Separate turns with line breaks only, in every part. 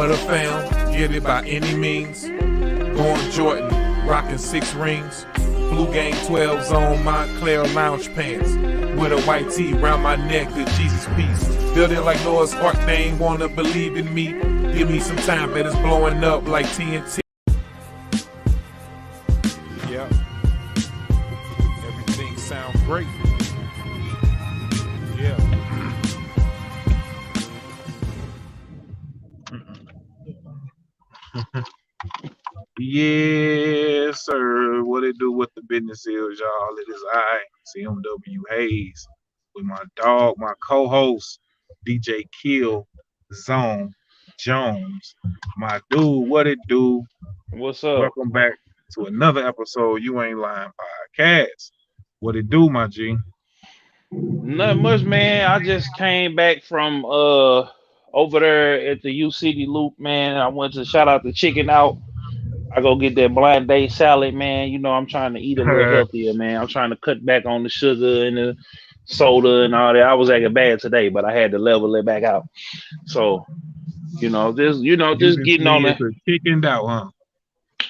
for the fam, get it by any means. Going Jordan, rocking 6 rings. Blue Game 12s on Montclair lounge pants. With a white tee round my neck, the Jesus piece. Building like Noah's Ark, they ain't wanna believe in me. Give me some time, but it's blowing up like TNT. Yeah, everything sounds great. Yeah.
Yes, sir. What it do with the business is, y'all? It is I, CMW Hayes, with my dog, my co-host, DJ Kill Zone Jones. My dude, what it do?
What's up?
Welcome back to another episode You Ain't Lying Podcast. What it do, my G?
Not much, man. I just came back from over there at the U City Loop, man. I went to shout out the chicken out. I go get that blind date salad, man. You know, I'm trying to eat a little healthier, man. I'm trying to cut back on the sugar and the soda and all that. I was acting bad today, but I had to level it back out. So, just getting on the
chickened out, huh?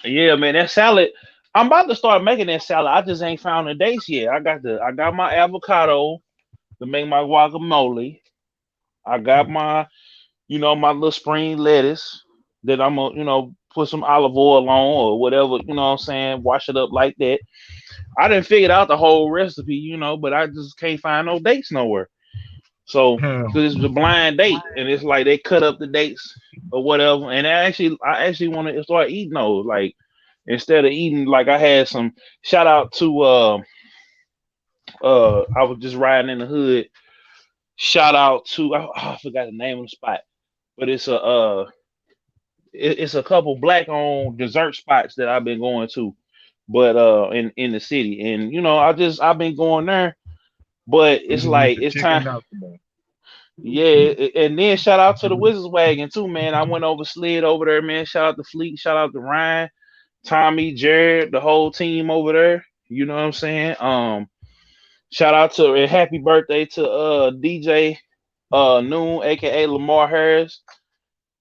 yeah, man. That salad. I'm about to start making that salad. I just ain't found the dates yet. I got my avocado to make my guacamole. I got my, my little spring lettuce that I'm gonna, put some olive oil on or whatever, you know what I'm saying? Wash it up like that. I didn't figure out the whole recipe, but I just can't find no dates nowhere. So, because it's a blind date, and it's like they cut up the dates or whatever. And I actually want to start eating those. Like, instead of eating, like I had some shout out to I was just riding in the hood. Shout out to I forgot the name of the spot, but it's a couple black owned dessert spots that I've been going to, but in the city, and I've been going there, but it's like it's time. Yeah, and then shout out to the Wizards Wagon too, man. I went slid over there, man. Shout out to Fleet, shout out to Ryan, Tommy, Jared, the whole team over there. You know what I'm saying? Shout out to and happy birthday to DJ Noon, aka Lamar Harris.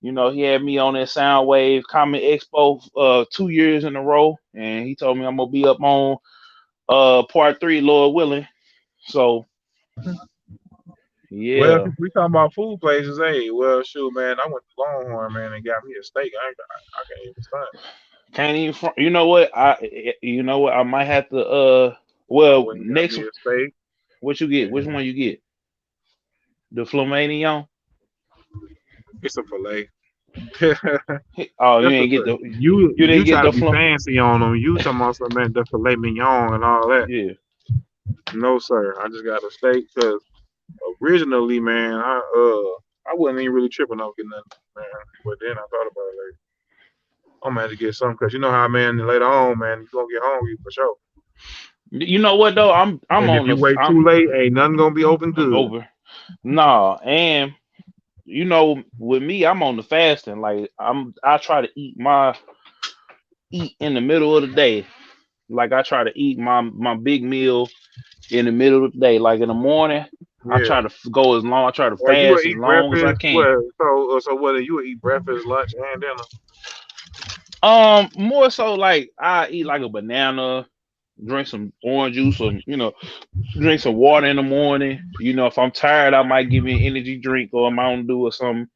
He had me on that Soundwave Comic Expo 2 years in a row, and he told me I'm gonna be up on part 3, Lord willing. So yeah.
Well, if we talking about food places, hey, well, shoot, man, I went to Longhorn, man, and got me a steak. I can't even stand.
Can't even. You know what? I might have to. Well, next.
Steak.
What you get? Which one you get? The Flaminio?
It's a fillet.
Oh, you ain't get the
you
didn't get the
fancy on them. You talking about something the filet mignon and all that?
Yeah.
No, sir. I just got a steak because originally, man, I wasn't even really tripping off getting nothing, man. But then I thought about it later. I'm gonna have to get something because you know how, man. Later on, man, you gonna get hungry for sure.
You know what though? I'm
and
on.
If you wait too late, ain't nothing gonna be open good.
Over. Nah, and with me, I'm on the fasting. Like I try to eat in the middle of the day. Like I try to eat my big meal in the middle of the day. Like in the morning, yeah. I try to go as long. I try to fast as long as I can.
So whether you eat breakfast, lunch, and dinner.
More so like I eat like a banana, drink some orange juice, or drink some water in the morning. If I'm tired, I might give me an energy drink or a Mountain Dew or something.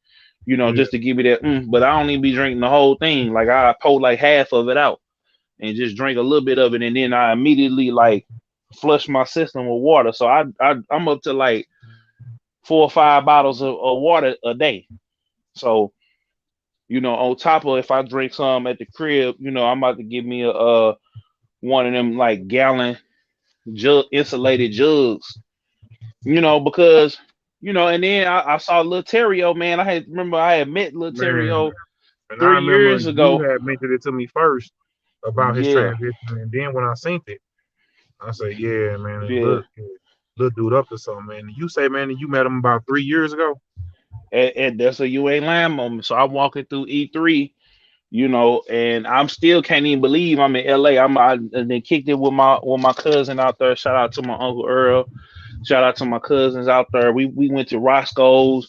Just to give me that. But I don't need to be drinking the whole thing. Like I pour like half of it out and just drink a little bit of it, and then I immediately like flush my system with water. So I'm up to like 4 or 5 bottles of water a day. So. On top of if I drink some at the crib, I'm about to give me a one of them like gallon insulated jugs, because and then I saw Lil Terrio, man. I had met Lil Terrio 3 years ago.
You had mentioned it to me first about his transition, and then when I seen it, I said, "Yeah, man, look dude up to something, man." You say, man, you met him about 3 years ago.
And that's a You Ain't Lying moment. So I'm walking through E3, and I'm still can't even believe I'm in LA. I then kicked it with my cousin out there. Shout out to my Uncle Earl. Shout out to my cousins out there. We went to Roscoe's.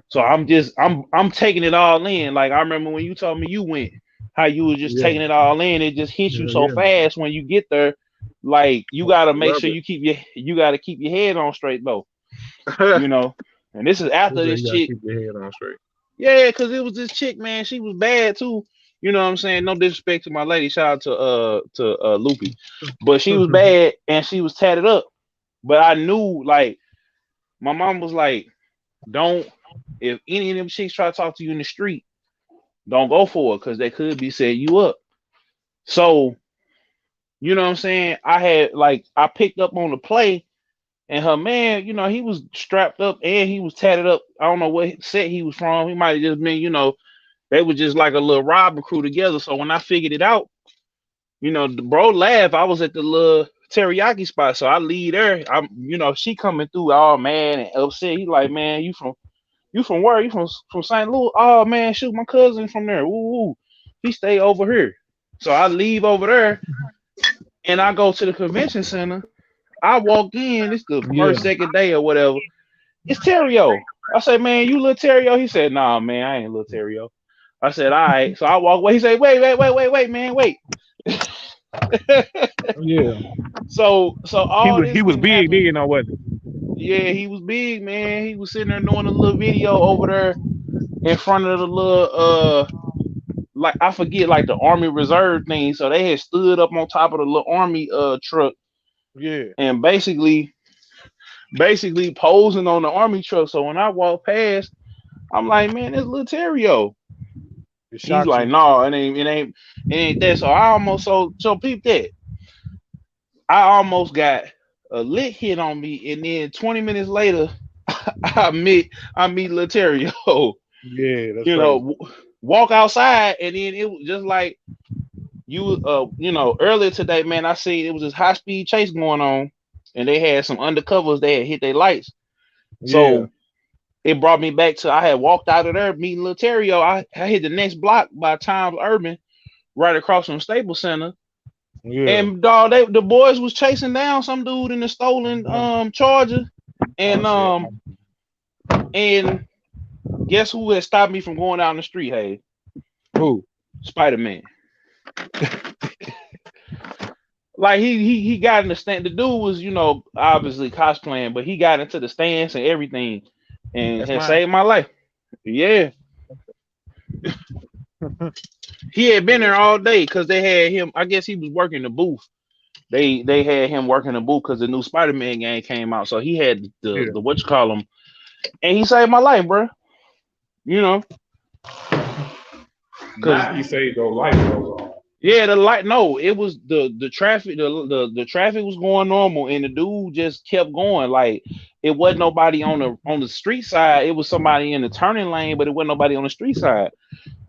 So I'm taking it all in. Like I remember when you told me you went, how you was just
Yeah,
taking it all in. It just hits you
yeah,
so
yeah.
fast when you get there. Like you gotta make
Love
sure you gotta keep your head on straight though.
it.
You know. And this is
You
after this
gotta
chick.
keep your head on straight.
Yeah, because it was this chick, man. She was bad too. You know what I'm saying? No disrespect to my lady. Shout out to Loopy. But she was bad and she was tatted up. But I knew like my mom was like, don't if any of them chicks try to talk to you in the street, don't go for it because they could be setting you up. So, you know what I'm saying? I picked up on the play and her man, he was strapped up and he was tatted up. I don't know what set he was from. He might have just been, they were just like a little robber crew together. So when I figured it out, the bro laughed. I was at the little teriyaki spot. So I leave there. She coming through all mad and upset. He like, man, you from where? You from St. Louis? Oh man, shoot, my cousin from there. Ooh, he stay over here. So I leave over there and I go to the convention center. I walk in, it's the
Yeah.
first, second day or whatever. It's Terrio. I say, man, you little Terrio? He said, nah, man, I ain't little Terrio. I said, all right. So I walk away. He said, wait, man, wait.
Yeah.
So
He
all
was
this
he was
been
big
happening.
then, or wasn't
Yeah, he was big, man. He was sitting there doing a little video over there in front of the little like I forget like the Army Reserve thing. So they had stood up on top of the little army truck
he? Yeah.
and basically posing on the army truck. So when I walk past, I'm like, man, this little Terrio.
It
He's
shocks
like,
you.
no, it ain't that. So I almost so peep that. I almost got a lick hit on me, and then 20 minutes later, I meet little Terrio.
Yeah, that's
You
crazy.
know, walk outside, and then it was just like earlier today, man, I seen it was this high speed chase going on, and they had some undercovers. They had hit their lights,
Yeah.
so it brought me back to I had walked out of there meeting little Terrio. I hit the next block by Times Urban, right across from Staples Center,
Yeah.
and dog, the boys was chasing down some dude in the stolen Charger,
Oh
and
shit.
and guess who had stopped me from going down the street? Hey,
Who?
Spider-Man. Like he got in the stand. The dude was, obviously cosplaying, but he got into the stance and everything and
That's
had
mine.
saved my life. Yeah. He had been there
Yes.
all day because they had him. I guess he was working the booth. They had him working the booth because the new Spider-Man game came out. So he had
Yeah.
the what you call him, and he saved my life, bro. You know, because
Now he saved your life, though.
yeah, the light. No, it was the traffic. The traffic was going normal, and the dude just kept going. Like it wasn't nobody on the street side. It was somebody in the turning lane, but it wasn't nobody on the street side.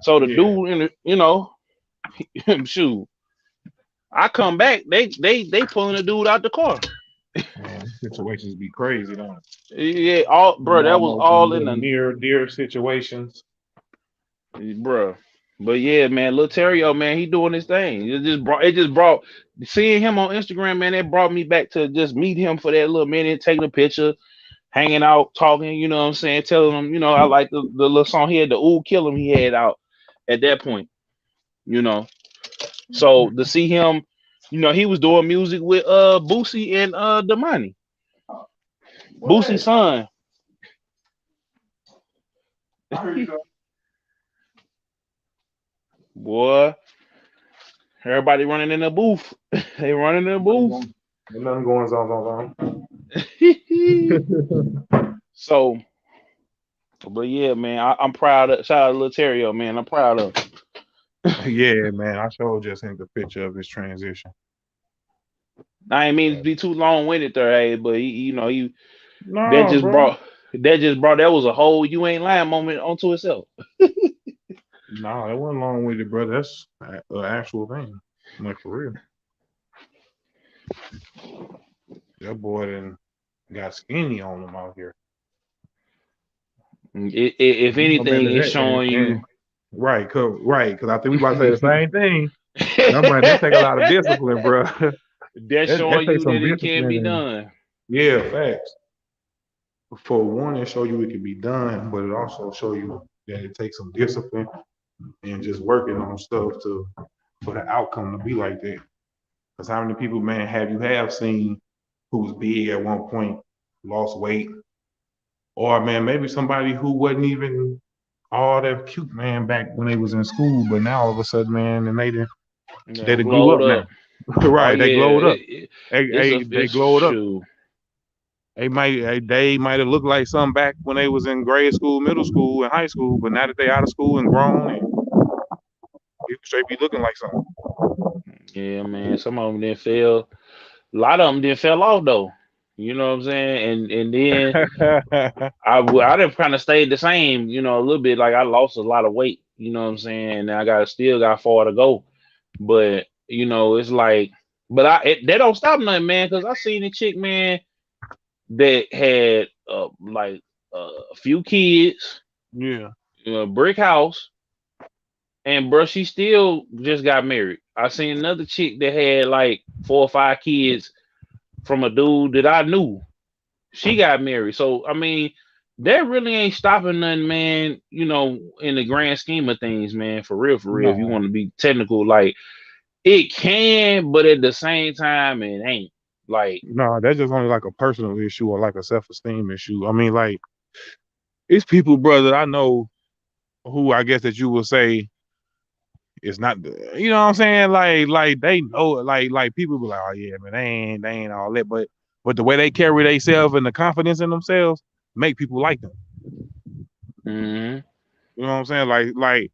So the
Yeah.
dude in shoot. I come back, they pulling the dude out the car.
Man, situations be crazy, don't
Yeah, all
it?
bro, that was
Almost
all in
little
the
near dear situations.
bro. But yeah, man, Lil Terrio, man, he doing his thing. It just brought seeing him on Instagram, man. It brought me back to just meet him for that little minute, taking a picture, hanging out, talking. You know what I'm saying? Telling him, I like the little song he had, the Ooh Kill Him he had out at that point. You know, so to see him, he was doing music with Boosie and Damani, Boosie's
What?
son.
I heard you go.
Boy, everybody running in the booth. They running in the booth.
Ain't nothing going on.
So, but yeah, man, I'm proud of. Shout out to Lil Terrio, man. I'm proud of.
Yeah, man. I sure just sent the picture of his transition.
I ain't mean to be too long winded there, hey, but he that
No,
just
bro.
brought that was a whole you ain't lying moment onto itself.
No, it wasn't long with it, bro. That's an actual thing. Like for real. That boy then got skinny on him out here.
If
You know
anything,
better
it's
than that.
showing you.
Right, because I think we about to say the same thing. That take a lot of discipline, bro.
That's
That
showing
takes
you
some
that it can
discipline
be
and
done.
yeah, facts. for one, it show you it can be done, but it also show you that it takes some discipline and just working on stuff to for the outcome to be like that. Because how many people, man, have seen who was big at one point, lost weight, or man, maybe somebody who wasn't even all that cute, man, back when they was in school, but now all of a sudden, man, and they
Yeah,
done grew
glowed
up now.
up. Oh
Right, they
yeah,
glowed up. They
it's
glowed up.
shoe.
They might have looked like something back when they was in grade school, middle school, and high school, but now that they out of school and grown, and you straight be looking like something.
Yeah, man. Some of them didn't fell. A lot of them didn't fell off though. You know what I'm saying? And then I done kind of stayed the same. You know, a little bit. Like I lost a lot of weight. You know what I'm saying? And I still got far to go. But you know, it's like, but they don't stop nothing, man. Because I seen a chick, man, that had like a few kids,
Yeah.
brick house, and bro, she still just got married. I seen another chick that had like 4 or 5 kids from a dude that I knew. She got married. So I mean, that really ain't stopping nothing, man. You know, in the grand scheme of things, man. For real, for real. If you
No,
want to be technical, like it can, but at the same time, it ain't. Like,
no, that's just only like a personal issue or like a self-esteem issue. I mean, like it's people, brother, I know who I guess that you will say it's not you know what I'm saying? Like they know like people be like, oh yeah, man, they ain't all that. But the way they carry themselves and the confidence in themselves make people like them.
mm-hmm,
You know what I'm saying? Like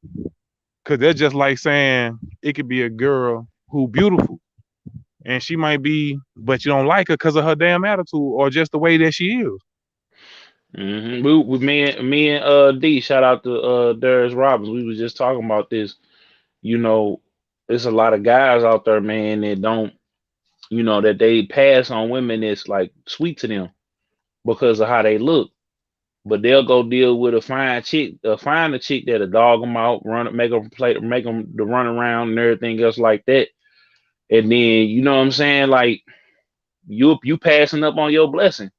cause they're just like saying it could be a girl who beautiful and she might be, but you don't like her because of her damn attitude or just the way that she is.
mm-hmm. Me and D, shout out to Darius Robbins. We was just talking about this. You know, there's a lot of guys out there, man, that don't, that they pass on women that's like sweet to them because of how they look. But they'll go deal with a fine chick, find a chick that'll dog them out, make them play, make them to run around and everything else like that. And then you know what I'm saying, like you passing up on your blessing,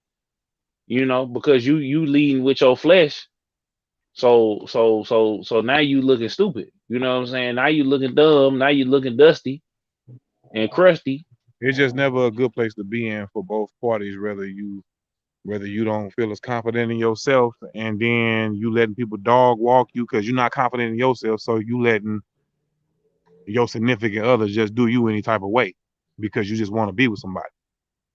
because you leading with your flesh. So now you looking stupid. You know what I'm saying? Now you looking dumb. Now you looking dusty and crusty.
It's just never a good place to be in for both parties, whether you don't feel as confident in yourself and then you letting people dog walk you because you're not confident in yourself, so you letting your significant other just do you any type of way because you just want to be with somebody.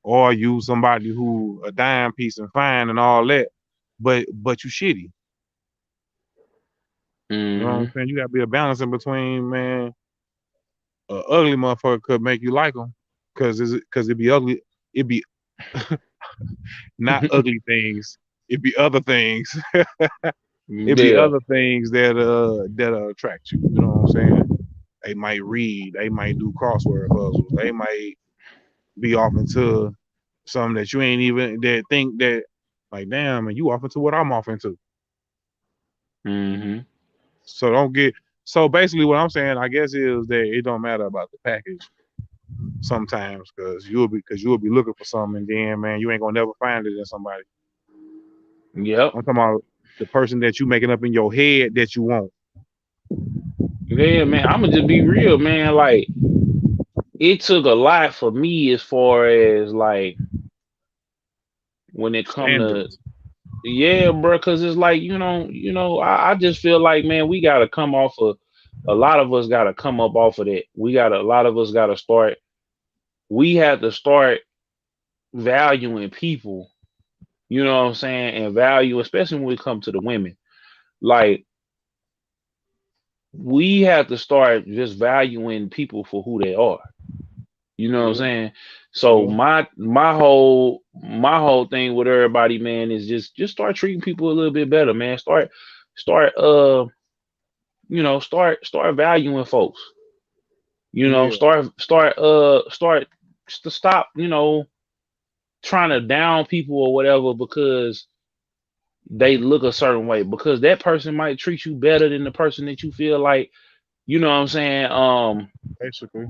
Or you somebody who a dime piece and fine and all that, but you shitty. You know what I'm
Hmm.
saying? You gotta be a balance in between, man. A ugly motherfucker could make you like them, cause it be ugly. It be not ugly things. It be other things. It be
Yeah.
other things that attract you. You know what I'm saying? They might read. They might do crossword puzzles. They might be off into something that you ain't even that think that like damn, and you off into what I'm off into.
Hmm.
So don't get. So basically, what I'm saying, I guess, is that it don't matter about the package sometimes because you'll be looking for something and then man, you ain't gonna never find it in somebody.
Yep.
I'm talking about the person that you making up in your head that you want.
Yeah, man. I'm gonna just be real, man. Like it took a lot for me as far as like when it come to
Standards.
yeah, bro. Because it's like I just feel like man, we gotta come off of a lot of us gotta come up off of that. A lot of us gotta start. We have to start valuing people. You know what I'm saying, and value, especially when we come to the women. Like we have to start just valuing people for who they are. You know what I'm
Yeah,
saying? So
yeah,
my whole thing with everybody, man, is just start treating people a little bit better, man. Start valuing folks.
yeah.
Start to stop, trying to down people or whatever because they look a certain way because that person might treat you better than the person that you feel like, you know what I'm saying,
Basically,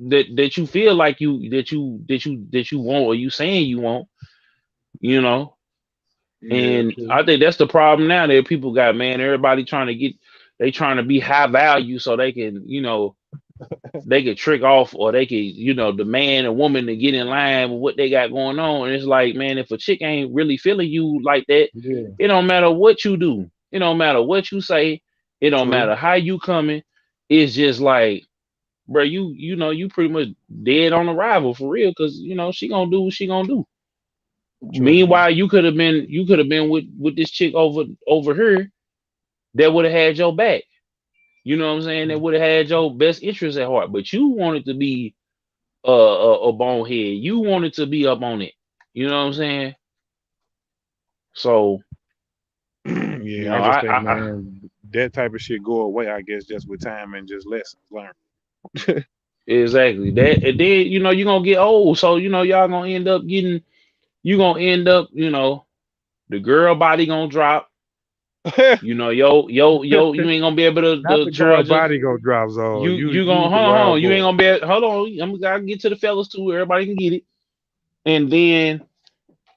that you feel like you want or you saying you want, you know.
Yeah,
And
true.
I think that's the problem now that people got, man. Everybody trying to get, they trying to be high value so they can, they can trick off, or they can, demand a woman to get in line with what they got going on. And it's like, man, if a chick ain't really feeling you like that,
Yeah,
it don't matter what you do. It don't matter what you say. It don't
true.
matter how you coming. It's just like, bro, you pretty much dead on arrival for real, because she gonna do what she gonna do.
True.
Meanwhile, you could have been with this chick over here that would have had your back. You know what I'm saying? That would have had your best interest at heart. But you wanted to be a bonehead. You wanted to be up on it. You know what I'm saying? So
Yeah, I just think, man, that type of shit go away, I guess, just with time and just lessons learned.
exactly that. And then you're gonna get old. So y'all gonna end up getting. You gonna end up. The girl body gonna drop. You ain't gonna be able to
Not
the
the girl
charger.
body go drop zone.
You
You
gonna
the
hold on.
wild
You
boy.
ain't gonna be hold on. I'm gotta get to the fellas too. Where everybody can get it. And then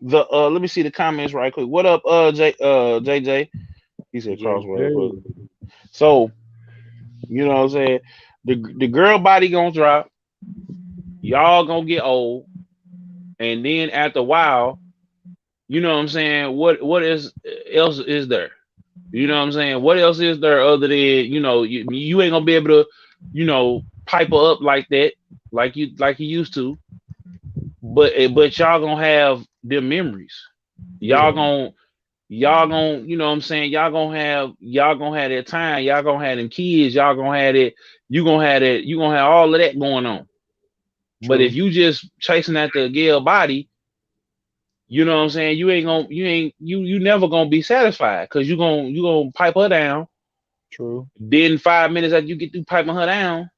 the let me see the comments right quick. What up, JJ? He said crossword. But
JJ.
so you know what I'm saying. The girl body gonna drop. Y'all gonna get old, and then after a while, you know what I'm saying. What is else is there? You know what I'm saying? What else is there other than you ain't gonna be able to pipe her up like that, like you used to. But y'all gonna have them memories. Y'all
Yeah,
gonna y'all gonna what I'm saying, y'all gonna have that time, y'all gonna have them kids, y'all gonna have it, you gonna have all of that going on. But if
true.
you just chasing after a girl body, you know what I'm saying, you never gonna be satisfied, because you gonna pipe her down.
True.
Then 5 minutes after you get through piping her down,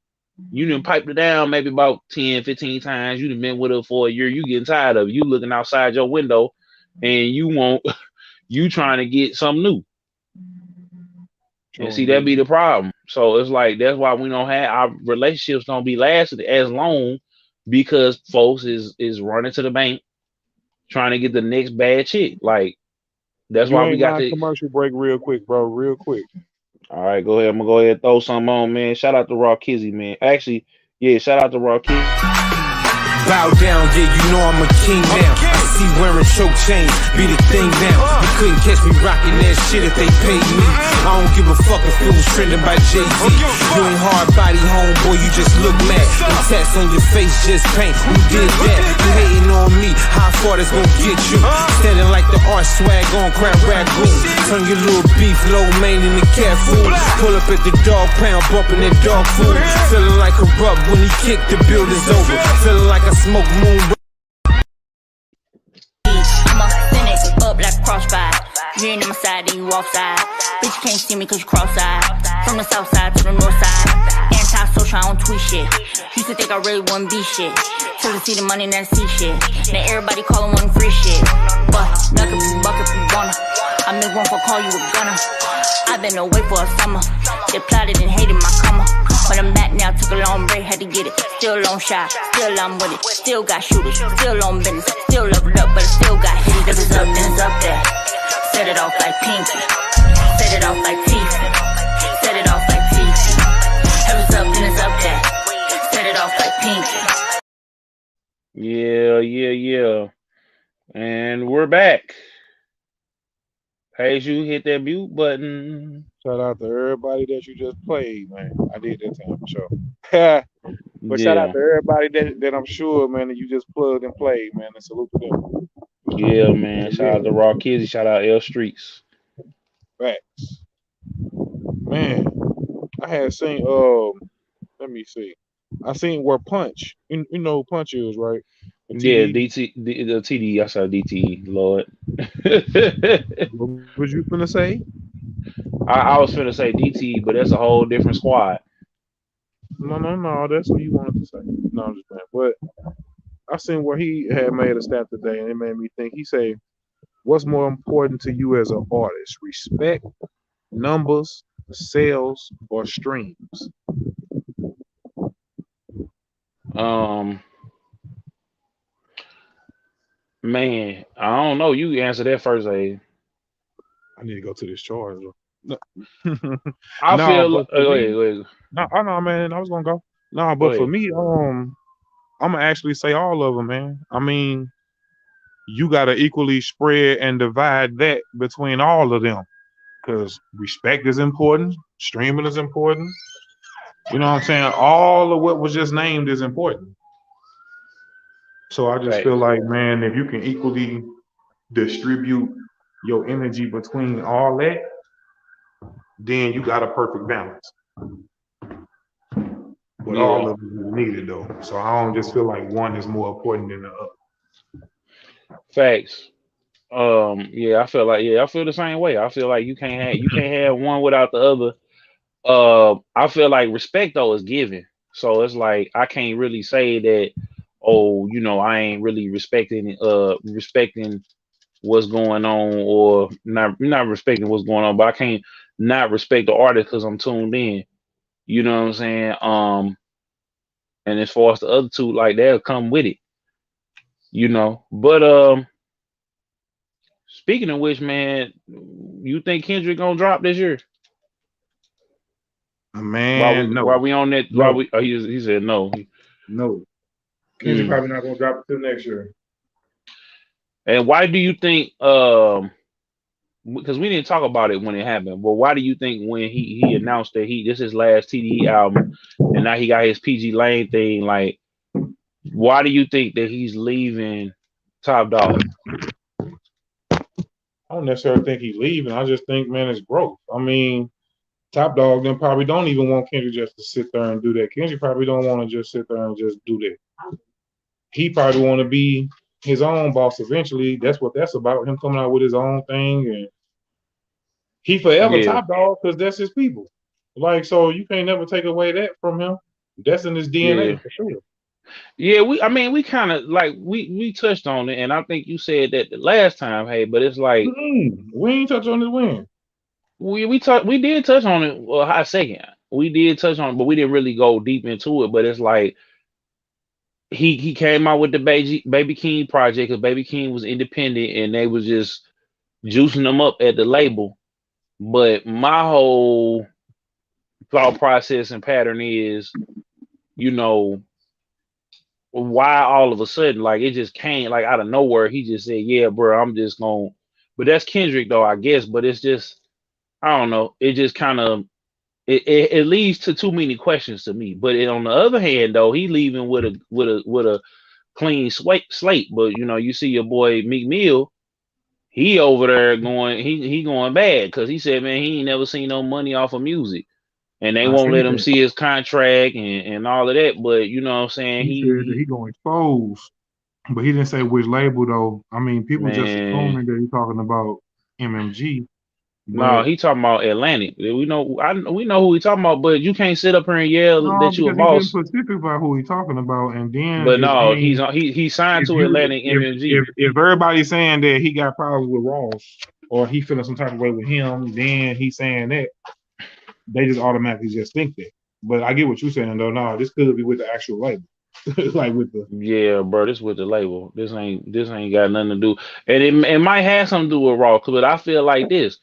you done piped her down maybe about 10, 15 times. You done been with her for a year. You getting tired of it. You looking outside your window and you want you trying to get something new. And
True
see, that be
indeed.
the problem. So it's like that's why we don't have our relationships don't be lasting as long, because folks is running to the bank trying to get the next bad chick. Like that's
You
why we
ain't
got
mind
to.
commercial break real quick, bro. Real quick.
All right, go ahead. I'm gonna go ahead and throw something on, man. Shout out to Raw Kizzy, man. Actually, yeah, shout out to Raw Kizzy.
Bow down, yeah, you know I'm a king now. I see wearing choke chains, be the thing now. You couldn't catch me rocking that shit if they paid me. I don't give a fuck if it was trending by Jay-Z. You ain't hard body homeboy, you just look mad. The tats on your face just paint, who did that? You hating on me, how far that's gonna get you? Standing like the art swag on crab ragoon. Turn your little beef, low main in the cat food. Pull up at the dog pound, bumping that dog food. Feeling like a rub when he kicked, the building's over. Feeling like I smoke moon.
I'm a cynic, up like crossfire. You ain't on my side, then you offside. Bitch, you can't see me cause you cross-eyed. From the south side to the north side. Anti-social, I don't tweet shit. Used to think I really wouldn't be shit. Till I see the money, now I see shit. Now everybody calling one free shit. But nothing be bucket if you wanna. I make one for call you a gunner. I've been away for a summer. They plotted and hated my come up. But I'm back now, took a long break, had to get it. Still on shot, still I'm with it. Still got shooters, still on business. Still leveled up, but I still got hit. If it's up, then it's up there. Set it off like Pinky. Set it off like Teeth. Set it off like Teeth. If it's up, then it's up there. Set it off like Pinky.
Yeah. And we're back. Page, you hit that mute button.
Shout out to everybody that you just played, man. I did that time for sure. But shout out
Yeah.
to everybody that I'm sure, man, that you just plugged and played, man. And salute to them.
Yeah, man. Shout
Yeah,
out to Raw Kizzy. Shout out L Streets.
facts. Man, I had seen let me see. I seen where Punch. You know who Punch is, right? The
Yeah,
TD.
the TD. I saw DTE, Lord.
What was you finna say?
I was finna say DTE, but that's a whole different squad.
No. That's what you wanted to say. No, I'm just playing. But I seen where he had made a stat today, and it made me think. He said, "What's more important to you as an artist? Respect, numbers, sales, or streams?"
Um, man, I don't know. You answer that first, A.
I need to go to this charger. No,
I
no,
feel
but for me,
wait,
no, I know, man. I was gonna go. No,
go
but for
ahead.
me, I'm gonna actually say all of them, man. I mean, you gotta equally spread and divide that between all of them, because respect is important, streaming is important. You know what I'm saying? All of what was just named is important. So I just feel
Facts.
like, man, if you can equally distribute your energy between all that, then you got a perfect balance. But all
Yeah,
of it is needed though. So I don't just feel like one is more important than the other.
facts. Yeah, I feel like I feel the same way. I feel like you can't have one without the other. I feel like respect though is given. So it's like I can't really say that, oh, I ain't really respecting what's going on, or not respecting what's going on, but I can't not respect the artist because I'm tuned in. You know what I'm saying? And as far as the other two, like they'll come with it, But speaking of which, man, you think Kendrick gonna drop this year?
Man,
While
no,
we on that,
no,
he said no.
no. Kendrick
Mm.
probably not gonna drop it till next year.
And why do you think? Because we didn't talk about it when it happened, but why do you think when he announced that this is his last TDE album, and now he got his PG Lane thing, like, why do you think that he's leaving Top Dog?
I don't necessarily think he's leaving. I just think, man, it's growth. I mean, Top Dog then probably don't even want Kendrick just to sit there and do that. Kendrick probably don't want to just sit there and just do that. He probably want to be his own boss eventually. That's what that's about. Him coming out with his own thing, and he forever
Yeah,
Top Dog because that's his people. Like, so you can't never take away that from him. That's in his
yeah,
DNA for sure.
yeah. I mean, we kind of like we touched on it, and I think you said that the last time, hey, but it's like
We ain't touch on this win.
we did touch on it. Well, hot second, we did touch on it, but we didn't really go deep into it. But it's like he came out with the Baby King project because Baby King was independent, and they was just juicing them up at the label. But my whole thought process and pattern is, you know, why all of a sudden, like it just came like out of nowhere. He just said, "Yeah, bro, I'm just going." But that's Kendrick, though, I guess. But it's just, I don't know. It just kind of it leads to too many questions to me. But on the other hand, though, he leaving with a clean slate. But you see your boy Meek Mill, he over there going, he going bad because he said, man, he ain't never seen no money off of music, and they
I
won't
see
let him
that.
see his contract and all of that. But you know what I'm saying?
He said that he gonna expose, but he didn't say which label though. I mean, people just
Man,
assuming that he's talking about MMG,
no,
but
he talking about Atlantic. We know who he talking about, but you can't sit up here and yell
no,
that you a
because he didn't
boss.
specific about who he's talking about. And then
But
if I
no,
mean,
he signed
if
to
you
Atlantic MMG.
if everybody's saying that he got problems with Ross or he feeling some type of way with him, then he's saying that they just automatically just think that. But I get what you're saying though. No, this could be with the actual label, like with the.
Yeah, bro, this with the label. This ain't got nothing to do, and it might have something to do with Raw. But I feel like this.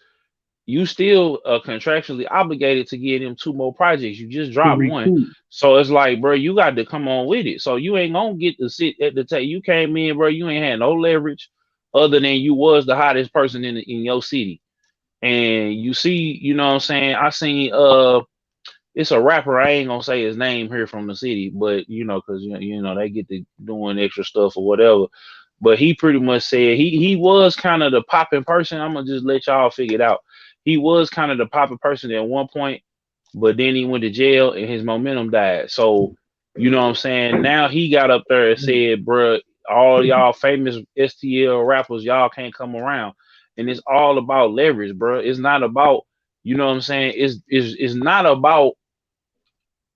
You still contractually obligated to get him two more projects. You just
To
dropped one.
recoup.
So it's like, bro, you got to come on with it. So you ain't gonna get to sit at the table. You came in, bro, you ain't had no leverage other than you was the hottest person in your city. And you see, you know what I'm saying? I seen it's a rapper, I ain't gonna say his name here from the city, but because they get to doing extra stuff or whatever. But he pretty much said he was kind of the popping person. I'm gonna just let y'all figure it out. He was kind of the popping person at one point, but then he went to jail and his momentum died. So you know what I'm saying? Now he got up there and said, bruh, all y'all famous STL rappers, y'all can't come around. And it's all about leverage, bruh. It's not about, you know what I'm saying? It's not about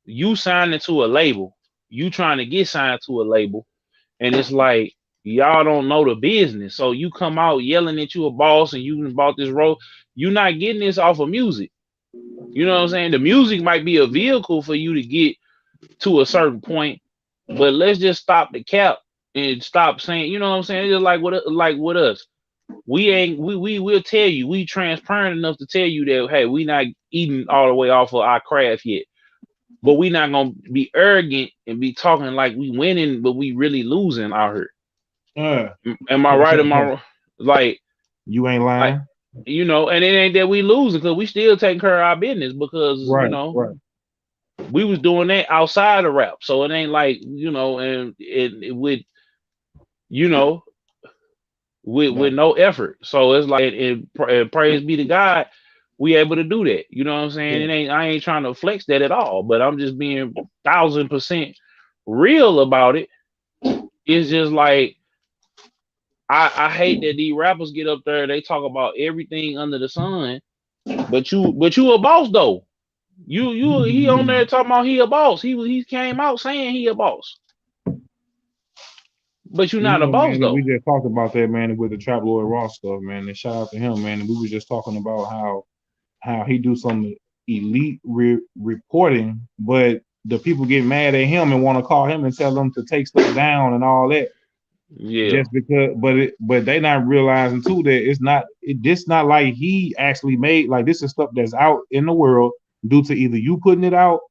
you signing to a label, you trying to get signed to a label, and it's like y'all don't know the business. So you come out yelling that you a boss and you bought this role. You're not getting this off of music. You know what I'm saying? The music might be a vehicle for you to get to a certain point, but let's just stop the cap and stop saying, you know what I'm saying? It's just like with us. we will tell you, we transparent enough to tell you that, hey, we not eating all the way off of our craft yet. But we not gonna be arrogant and be talking like we winning, but we really losing out here. Am I right? Am I like
you ain't lying?
And it ain't that we losing because we still taking care of our business because
Right.
we was doing that outside of rap. So it ain't like, and it with with no effort. So it's like, and praise be to God, we able to do that. You know what I'm saying?
Yeah.
I ain't trying to flex that at all, but I'm just being 1000% real about it. It's just like, I hate that these rappers get up there, they talk about everything under the sun, but you a boss though. He on there talking about he a boss. He came out saying he a boss. But you're not a boss
man,
though.
We just talked about that, man, with the Trap Lord Ross stuff, man. And shout out to him, man. And we were just talking about how he do some elite reporting, but the people get mad at him and want to call him and tell him to take stuff down and all that.
Yeah.
Just because, but they not realizing too that this not like he actually made, like, this is stuff that's out in the world due to either you putting it out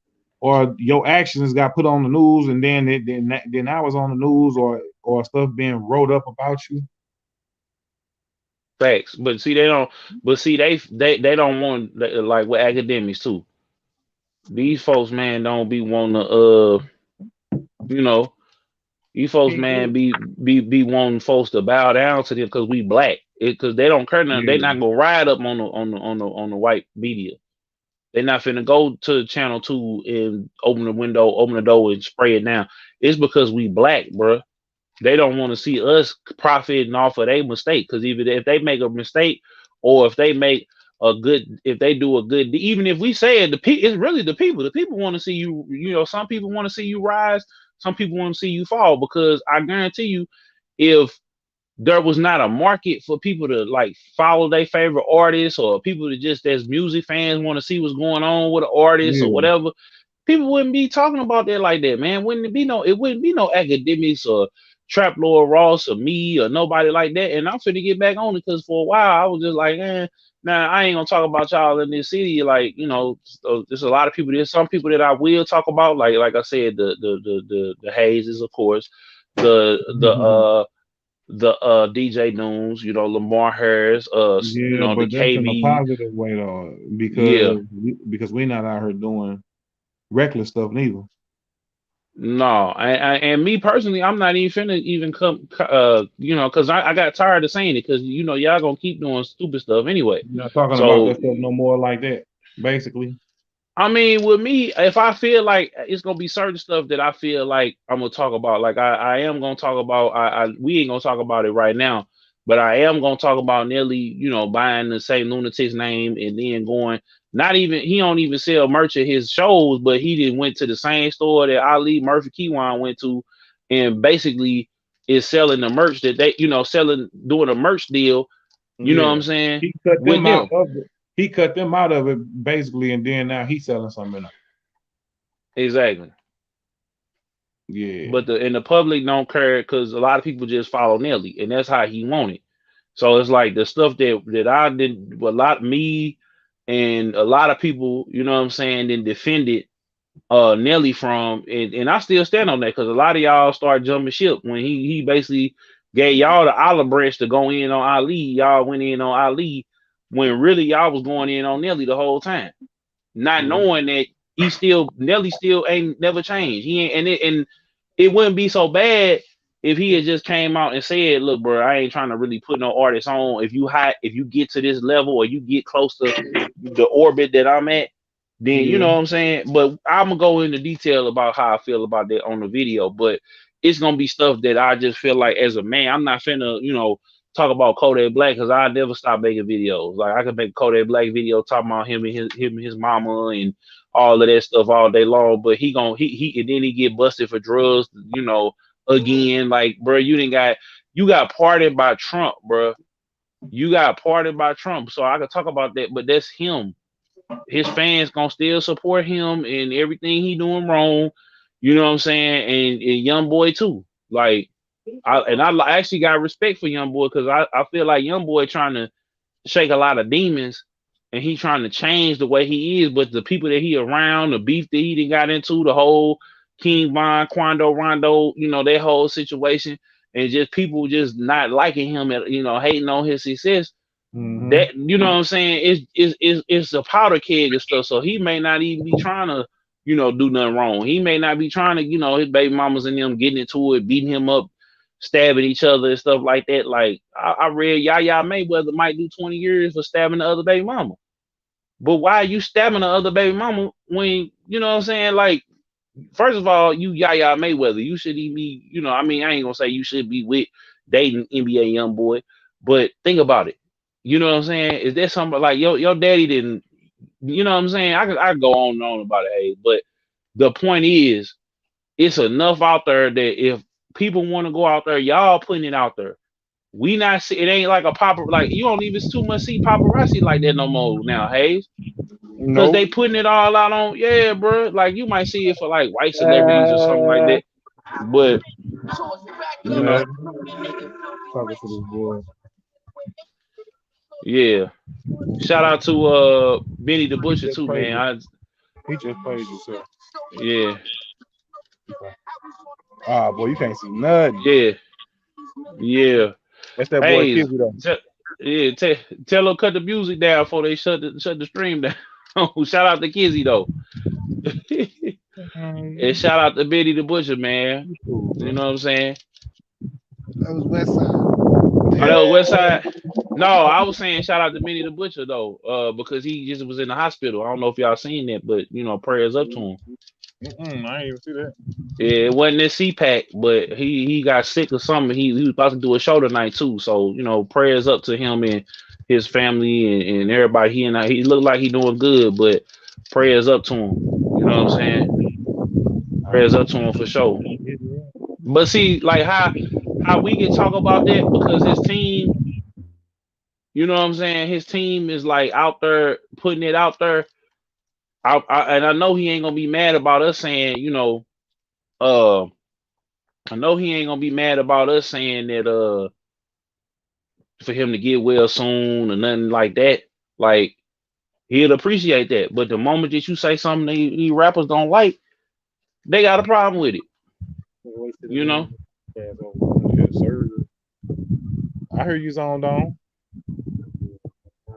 or your actions got put on the news, and then I was on the news or stuff being wrote up about you.
Facts, but see they don't. But see they don't want, like with academics too. These folks, man, don't be wanting to these folks, man, be wanting folks to bow down to them because we black. Because they don't care nothing. They not gonna ride up on the white media. They're not finna go to channel 2 and open the door and spray it down. It's because we black, bro. They don't want to see us profiting off of their mistake. Because even if they make a mistake, or if they make if they do a good, even if we say it, it's really the people. The people want to see you. Some people want to see you rise. Some people want to see you fall. Because I guarantee you, if there was not a market for people to like follow their favorite artists, or people that just as music fans want to see what's going on with an artist or whatever, people wouldn't be talking about that like that, man. It wouldn't be no academics or Trap Lord Ross or me or nobody like that. And I'm finna get back on it because for a while I was just like, nah, I ain't gonna talk about y'all in this city. Like, there's a lot of people. There's some people that I will talk about. Like I said, the Hazes, of course, the DJ Noons, Lamar Harris,
but
the
that's in a
KB.
positive way though, because we're not out here doing reckless stuff neither.
No, and me personally, I'm not even finna come, because I got tired of saying it, because y'all gonna keep doing stupid stuff anyway.
You're not talking about that stuff no more like that, basically.
I mean, with me, if I feel like it's gonna be certain stuff that I feel like I'm gonna talk about, like I am gonna talk about, we ain't gonna talk about it right now, but I am gonna talk about Nelly, buying the St. Lunatic's name and then going. Not even, he don't even sell merch at his shows, but he did went to the same store that Ali Murphy Keywan went to, and basically is selling the merch that they, doing a merch deal. You know what I'm saying?
He cut them out of it. He cut them out of it basically, and then now he's selling something else.
Exactly.
Yeah.
But the public don't care because a lot of people just follow Nelly, and that's how he want it. So it's like the stuff that I did, me and a lot of people, you know what I'm saying, then defended Nelly from, and I still stand on that, because a lot of y'all start jumping ship when he basically gave y'all the olive branch to go in on Ali. Y'all went in on Ali when really y'all was going in on Nelly the whole time, not knowing that Nelly still ain't never changed. He ain't, and it wouldn't be so bad if he had just came out and said, look, bro, I ain't trying to really put no artists on. If you get to this level, or you get close to the orbit that I'm at, then you know what I'm saying. But I'm gonna go into detail about how I feel about that on the video. But it's gonna be stuff that I just feel like, as a man, I'm not finna, talk about Kodak Black, because I never stop making videos. Like, I could make a Kodak Black video talking about him and his mama and all of that stuff all day long. But he and then he get busted for drugs, again. Like, bro, you got pardoned by Trump, bro. You got pardoned by Trump. So I could talk about that, but that's him. His fans gonna still support him and everything he doing wrong. You know what I'm saying? And Young Boy too. Like, I actually got respect for Young Boy because I feel like Young Boy trying to shake a lot of demons and he trying to change the way he is, but the people that he around, the beef that he done got into, the whole King Von, Quando, Rondo, that whole situation, and just people just not liking him and hating on his success. That what I'm saying, it's a powder keg and stuff. So he may not even be trying to, do nothing wrong. He may not be trying to, his baby mamas and them getting into it, beating him up, stabbing each other and stuff like that. Like I read Yaya Mayweather might do 20 years for stabbing the other baby mama. But why are you stabbing the other baby mama when, what I'm saying? Like, first of all, you Yaya Mayweather, you should be, I ain't gonna say you should be with dating NBA young boy, but think about it. You know what I'm saying? Is there something like your daddy didn't, what I'm saying? I go on and on about it, hey, but the point is, it's enough out there that if people want to go out there, y'all putting it out there. We not see it ain't like a like you don't even too much see paparazzi like that no more now, Hayes. Because they putting it all out on, yeah, bro. Like you might see it for like white celebrities or something like that. But
Talking to this boy.
Yeah. Shout out to Benny the Butcher too, man.
He just played yourself.
Yeah.
Ah, boy, you can't see nothing.
Yeah.
That's that boy
Hey,
Kizzy though.
tell her cut the music down before they shut the stream down. Shout out to Kizzy though. And shout out to Benny the Butcher, man. You know what I'm saying?
That was West Side.
Oh, that was West Side. No, I was saying shout out to Benny the Butcher though, because he just was in the hospital. I don't know if y'all seen that, but prayers up to him.
I ain't even see that.
Yeah, it wasn't this CPAC, but he got sick or something. He was about to do a show tonight too. So prayers up to him and his family and everybody. He looked like he doing good, but prayers up to him. You know what I'm saying? Prayers up to him for sure. But see, like how we can talk about that because his team, you know what I'm saying? His team is like out there putting it out there. And I know he ain't gonna be mad about us saying, I know he ain't gonna be mad about us saying that for him to get well soon or nothing like that. Like he'll appreciate that. But the moment that you say something these rappers don't like, they got a problem with it.
Yes, sir. I hear you, Zone Dome.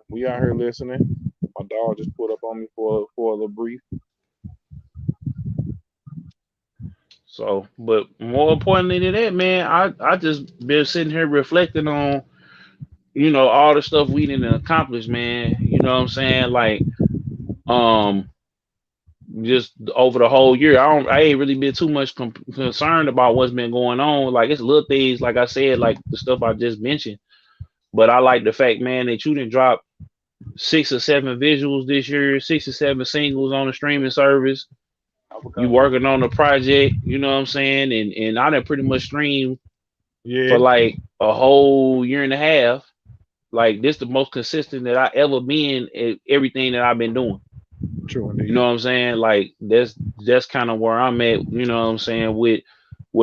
We out here listening. My dog just pulled up on me for a little brief.
So, but more importantly than that, man, I just been sitting here reflecting on, all the stuff we didn't accomplish, man. You know what I'm saying? Like, just over the whole year, I ain't really been too much concerned about what's been going on. Like it's little things, like I said, like the stuff I just mentioned. But I like the fact, man, that you didn't drop 6 or 7 visuals this year, 6 or 7 singles on the streaming service. You working on the project, you know what I'm saying? And I done pretty much streamed for like a whole year and a half. Like this the most consistent that I ever been at everything that I've been doing.
True indeed.
You know what I'm saying? Like that's kind of where I'm at, you know what I'm saying, with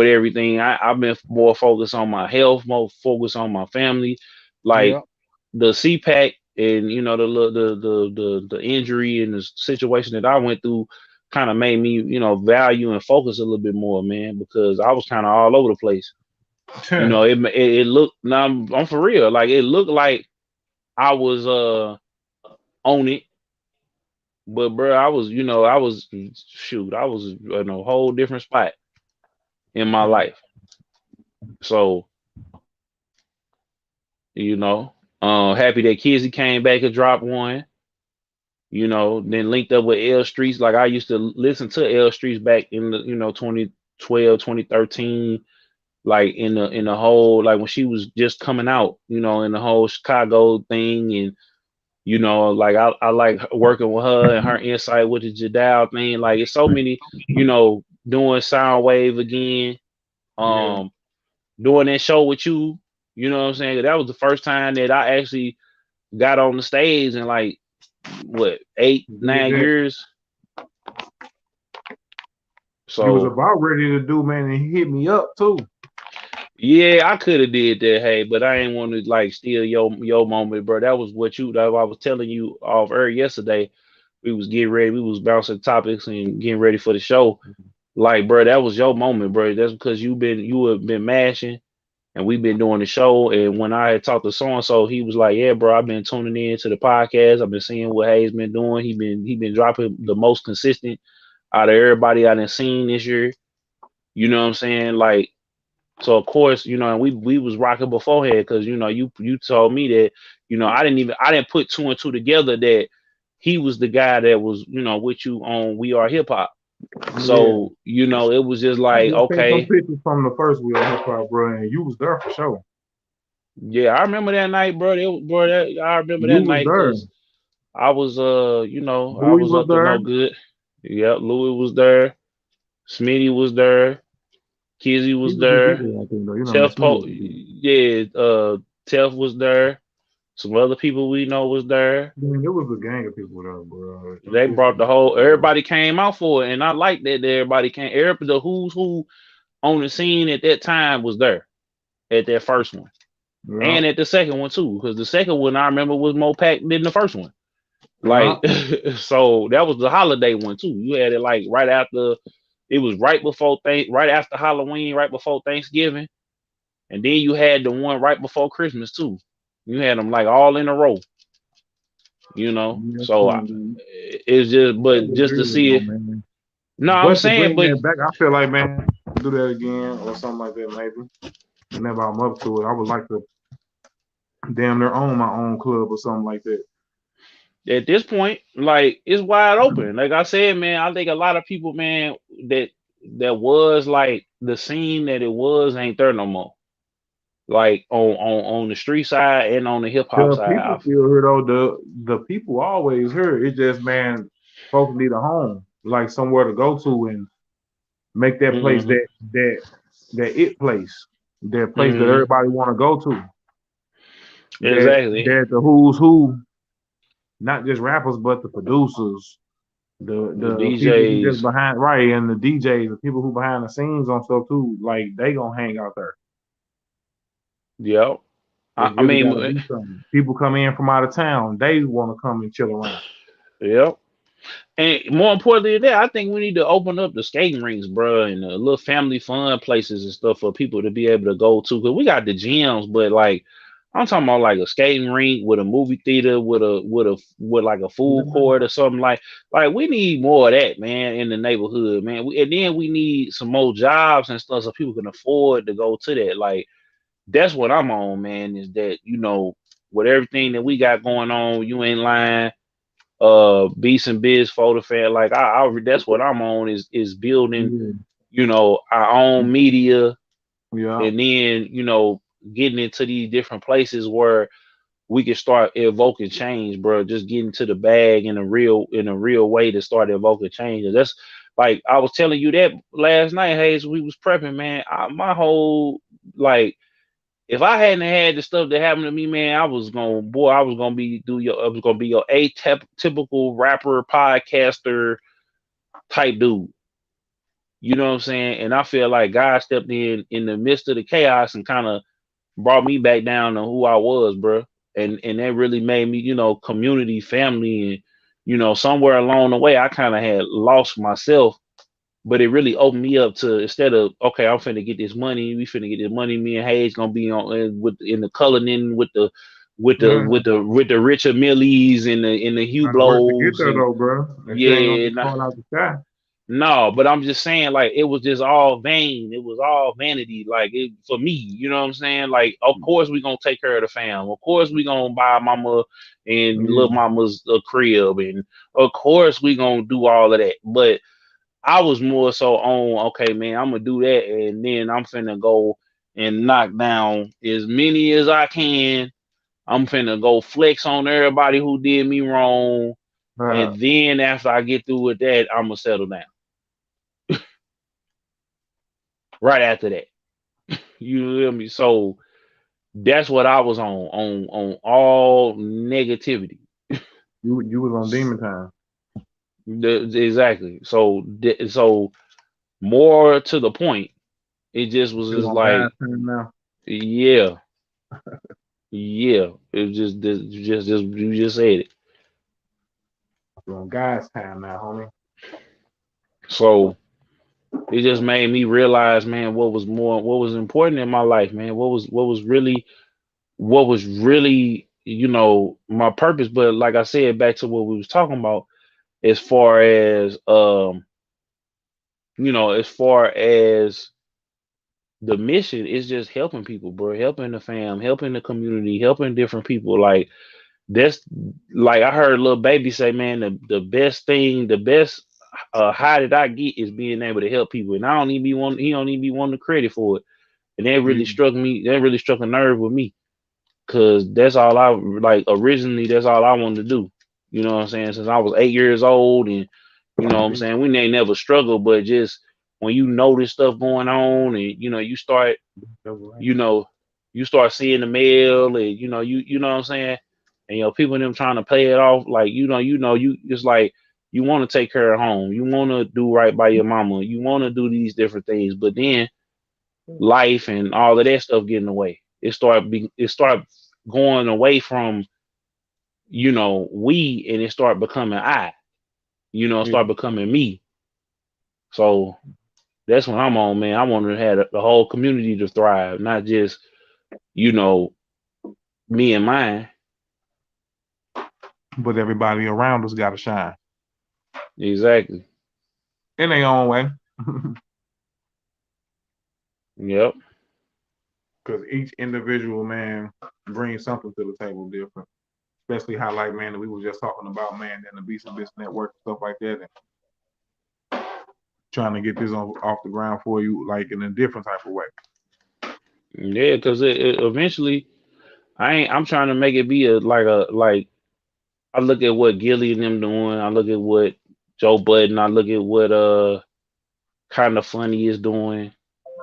everything. I've been more focused on my health, more focused on my family. Like the CPAC and the injury and the situation that I went through kind of made me, value and focus a little bit more, man, because I was kind of all over the place. It looked, now I'm for real, like it looked like I was on it, but bro, I was in a whole different spot in my life. So happy that Kizzy came back and dropped one. Then linked up with L Streets. Like I used to listen to L Streets back in the 2012, 2013, like in the whole, like when she was just coming out, in the whole Chicago thing. And like I like working with her and her insight with the Jadal thing. Like it's so many, doing Soundwave again, doing that show with you. You know what I'm saying? That was the first time that I actually got on the stage in like what 8, 9 years. So
he was about ready to do, man, and he hit me up too.
Yeah, I could have did that, hey, but I ain't want to like steal your moment, bro. That was what you that I was telling you off air yesterday. We was getting ready, we was bouncing topics and getting ready for the show. Like, bro, that was your moment, bro. That's because you have been mashing and we've been doing the show. And when I had talked to so and so, he was like, "Yeah, bro, I've been tuning in to the podcast. I've been seeing what Hayes been doing. He been dropping the most consistent out of everybody I done seen this year. You know what I'm saying? Like, so of course, and we was rocking beforehand because you told me that I didn't put two and two together that he was the guy that was with you on We Are Hip Hop.
Yeah.
So it was just
I
like,
just seen some
okay,
pictures from the first wheel hip hop, bro, and you was there for sure.
yeah, I remember that night, bro. I remember
You
that
was
night
there.
because I was I
Louis
was
was
up to
there.
no good. Yeah, Louis was there, Smitty was there, Kizzy
He
was
was the
there,
DJ, I think, though. You know,
Tef
Miss Smitty
Po,
was the DJ.
yeah, Tef was there. Some other people we know was there.
Man, there was a gang of people there, bro. Them
They
people
brought the
was
whole.
there.
Everybody came out for it, and I like that everybody came. Everybody, the who's who on the scene at that time was there at that first one,
Yeah,
and at the second one too. Because the second one I remember was more packed than the first one.
yeah.
Like, so that was the holiday one too. You had it like right after. It was right after Halloween, right before Thanksgiving, and then you had the one right before Christmas too. You had them like all in a row.
Yeah,
So
man.
it's just,
That
but
was
just to
real,
see
though,
it.
man.
No, I'm
But to
saying,
bring
but
that back, I feel like, man, do that again or something like that, maybe. Whenever I'm up to it, I would like to damn near own my own club or something like that.
at this point, like it's wide open. Like I said, man, I think a lot of people, man, that was like the scene that it was ain't there no more. Like on the street side and on the hip hop
The
side.
people still here though. The people always here. It's just, man, folks need a home, like somewhere to go to and make that place
Mm-hmm,
that it place, that place that
mm-hmm,
everybody want to go to.
exactly.
That the who's who, not just rappers, but the producers,
The
the people who just
DJs,
behind, right, and the DJs, the people who behind the scenes on stuff too. Like they gonna hang out there.
yep.
It's
I
really
mean,
gotta be something. People come in from out of town. They want to come and chill around.
yep. And more importantly than that, I think we need to open up the skating rinks, bro, and the little family fun places and stuff for people to be able to go to. Cause we got the gyms, but like I'm talking about like a skating rink with a movie theater, with like a food court or something like we need more of that, man, in the neighborhood, man. And then we need some more jobs and stuff so people can afford to go to that. Like that's what I'm on, man. Is that with everything that we got going on, you ain't lying, beats and biz photo fan, like that's what I'm on is building
Yeah,
our own media,
yeah.
and then getting into these different places where we can start evoking change, bro. Just getting to the bag in a real way to start evoking change. And that's like I was telling you that last night, Hayes. We was prepping, man. My whole like if I hadn't had the stuff that happened to me, man, I was gonna be your atypical rapper, podcaster type dude. You know what I'm saying? And I feel like God stepped in the midst of the chaos and kind of brought me back down to who I was, bro. And that really made me, community, family, and somewhere along the way, I kind of had lost myself, but it really opened me up to instead of okay, I'm finna get this money. We finna get this money. Me and Hayes gonna be on in the Cullinan
Man,
with the Richard Millies and the
gotta work to get
Hublows
there
and
though, bro. That shit ain't gonna
yeah,
just fall out the sky.
no, but I'm just saying like it was just all vain. It was all vanity. Like it for me, you know what I'm saying? Like of course we gonna take care of the fam. Of course we gonna buy mama and little
Yeah,
mama's a crib, and of course we gonna do all of that, but I was more so on, okay, man, I'm gonna do that, and then I'm finna go and knock down as many as I can. I'm finna go flex on everybody who did me wrong,
uh,
and then after I get through with that, I'm gonna settle down. Right after that, you feel me? So that's what I was on all negativity.
you was on demon time.
Exactly. So more to the point. It just was
Still
just
on God's
like,
time now.
yeah, yeah. It was just you just said it.
Still on God's time now, homie.
So it just made me realize, man, what was important in my life, man. What was really, my purpose. But like I said, back to what we was talking about, as far as as far as the mission is just helping people, bro, helping the fam, helping the community, helping different people. Like that's like I heard little baby say, man, the best thing, the best high that I get is being able to help people, and I don't even be one. He don't even be wanting the credit for it, and that really
Mm.
struck me. That really struck a nerve with me, cause that's all I like. Originally, that's all I wanted to do. You know what I'm saying? Since I was 8 years old, and you know what I'm saying, we ain't never struggled, but just when you know this stuff going on, and you start you know, you start seeing the mail, and you know what I'm saying, and people them trying to pay it off, like you it's like you want to take care of home, you want to do right by your mama, you want to do these different things, but then life and all of that stuff getting away. It start going away from we, and it start becoming I.
Yeah.
Start becoming me. So that's what I'm on, man. I want to have the whole community to thrive, not just you know me and mine.
But everybody around us got to shine
Exactly.
in their own way.
Yep.
Because each individual, man, brings something to the table different. Especially how, like, man, we were just talking about, man, and the Beast and Business Network and stuff like that, and trying to get this off the ground for you, like, in a different type of way.
Yeah, because it eventually, I'm trying to make it be like I look at what Gilly and them doing. I look at what Joe Budden. I look at what kind of funny is doing.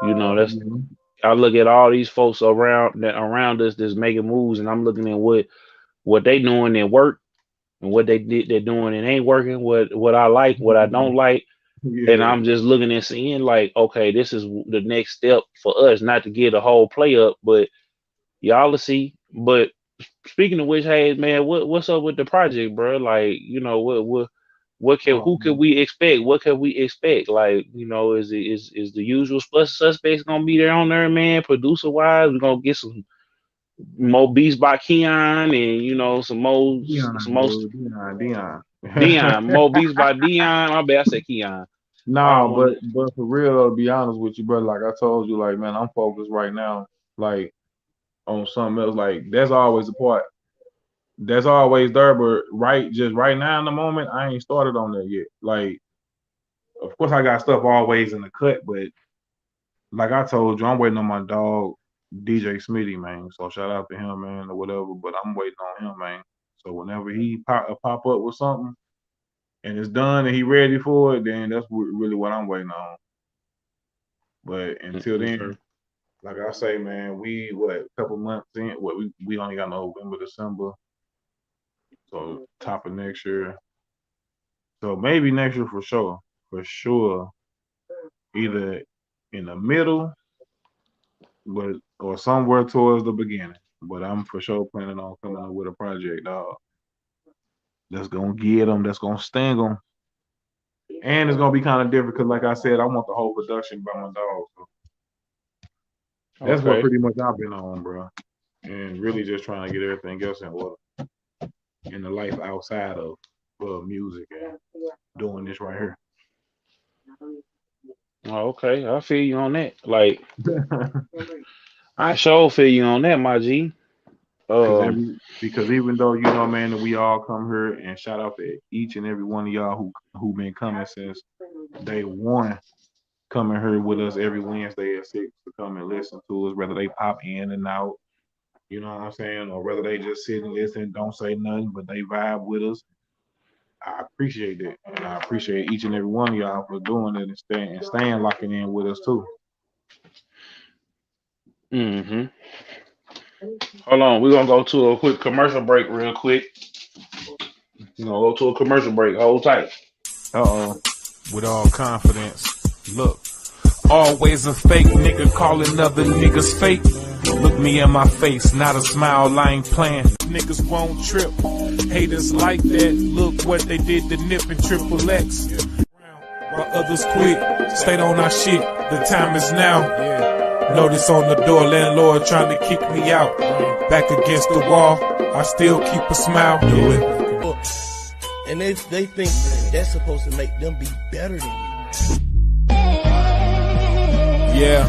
That's
Mhm.
I look at all these folks around us that's making moves, and I'm looking at what they doing at work, and what they're doing and ain't working. What I like, what I don't like, and
Yeah.
I'm just looking and seeing like, okay, this is the next step for us, not to get a whole play up, but y'all will see. But speaking of which, hey man, what's up with the project, bro? Like, who could
Um,
we expect? What could we expect? Like, is the usual suspects gonna be there on there, man? Producer wise, we're gonna get some more beats by Keon, and some more
Dion.
Dion, more beats by Dion. I bet I said Keon. I
Nah,
don't want
but for real, though, to be honest with you, brother, like I told you, like, man, I'm focused right now, like, on something else. Like, that's always a part. That's always there, but just right now in the moment, I ain't started on that yet. Like, of course, I got stuff always in the cut, but like I told you, I'm waiting on my dog, DJ Smitty, man. So shout out to him, man, or whatever. But I'm waiting on him, man. So whenever he pop up with something and it's done and he ready for it, then that's really what I'm waiting on. But until
okay.
then, like I say, man, we a couple months in? What we only got November, December, so top of next year. So maybe next year for sure, for sure, either in the middle, but or somewhere towards the beginning. But I'm for sure planning on coming up with a project, dog. That's gonna get them. That's gonna sting them. And it's gonna be kind of different because, like I said, I want the whole production by my dog. So that's what
Okay.
pretty much I've been on, bro. And really just trying to get everything else in order in the life outside of music and doing this right here.
Oh, okay. I feel you on that. Like, I sure feel you on that, my G.
Because even though man, that we all come here, and shout out to each and every one of y'all who been coming since day one, coming here with us every Wednesday at 6 to come and listen to us, whether they pop in and out, you know what I'm saying, or whether they just sit and listen, don't say nothing, but they vibe with us. I appreciate it, and I appreciate each and every one of y'all for doing it and staying locking in with us too.
Mm-hmm. Hold on, we're gonna go to a quick commercial break real quick. We're gonna go to a commercial break. Hold tight.
Uh oh.
With all confidence, look. Always a fake nigga calling other niggas fake. Look me in my face, not a smile, I ain't playing. Niggas won't trip, haters like that. Look what they did to Nip and Triple X. While others quit, stayed on our shit, the time is now. Notice on the door, landlord trying to kick me out. Back against the wall, I still keep a smile. Do it.
And they think that's supposed to make them be better than you.
Yeah.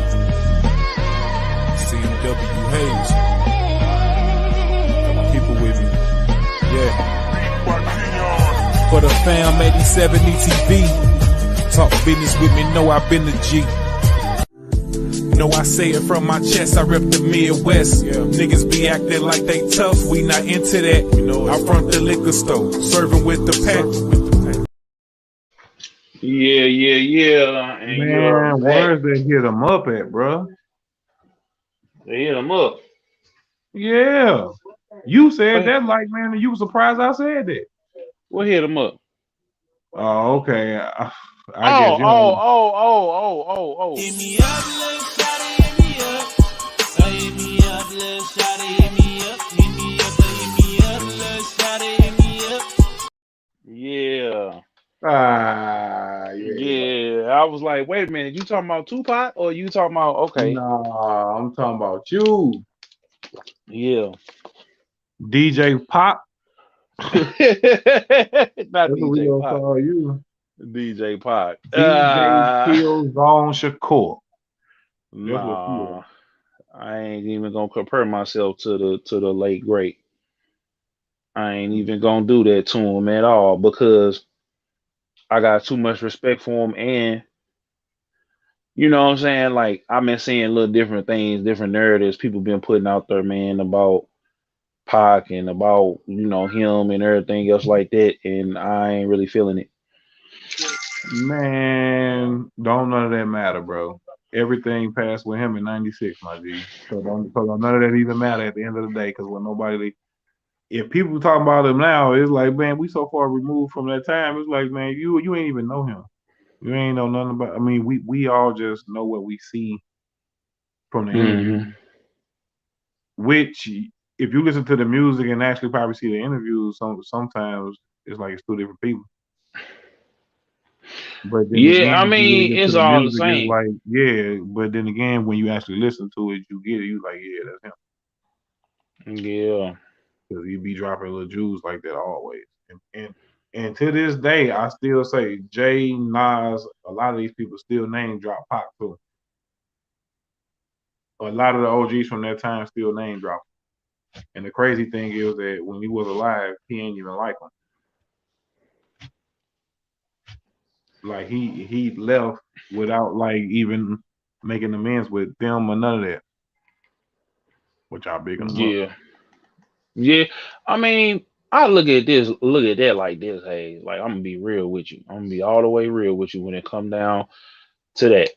CMW Hayes. Got my people with me. Yeah. For the fam 87 ETV. Talk business with me, know I've been the G. Know I say it from my chest, I rep the Midwest. Niggas be acting like they tough, we not into that. I front the liquor store, serving with the pack.
Yeah. And
Man, where's they hit them up at, bro?
They hit them up.
Yeah. You said that like, man, you were surprised I said that.
What hit them up?
Oh, okay. I guess you know.
Oh.
Hit me up, little shawty, hit me up. Hit me up, little shawty, hit me up. Hit me up, little shawty, hit me up.
Yeah.
Yeah.
Yeah. I was like, wait a minute, you talking about Tupac or you talking about okay?
Nah, I'm talking about you.
Yeah.
DJ Pop.
Not
That's what we
DJ
gonna
Pac.
call you.
DJ Pac.
DJ Kill Zone Shakur.
Nah, I ain't even gonna compare myself to the late great. I ain't even gonna do that to him at all because I got too much respect for him, and you know what I'm saying. Like I've been seeing little different things, different narratives people been putting out there, man, about Pac and about him and everything else like that, and I ain't really feeling it.
Man, don't none of that matter, bro. Everything passed with him in '96, my G. So none of that even matter at the end of the day. Because when if people talk about him now, it's like, man, we so far removed from that time. It's like, man, you ain't even know him. You ain't know nothing about. I mean, we all just know what we see from the interview. Which, if you listen to the music and actually probably see the interviews, sometimes it's like it's two different people. But then
Yeah, I
again, if you really
mean,
get to
it's
the
all the
music, it's
same.
like, yeah. But then again, when you actually listen to it, you get it. You like, yeah, that's him.
Yeah.
Because he be dropping little jewels like that always. And to this day, I still say Jay, Nas, a lot of these people still name drop Pac too. A lot of the OGs from that time still name drop. And the crazy thing is that when he was alive, he ain't even like him. Like he left without like even making amends with them or none of that. Which I bigging him up.
Yeah. I mean, I look at that like this, hey, like I'm gonna be real with you. I'm gonna be all the way real with you when it come down to that.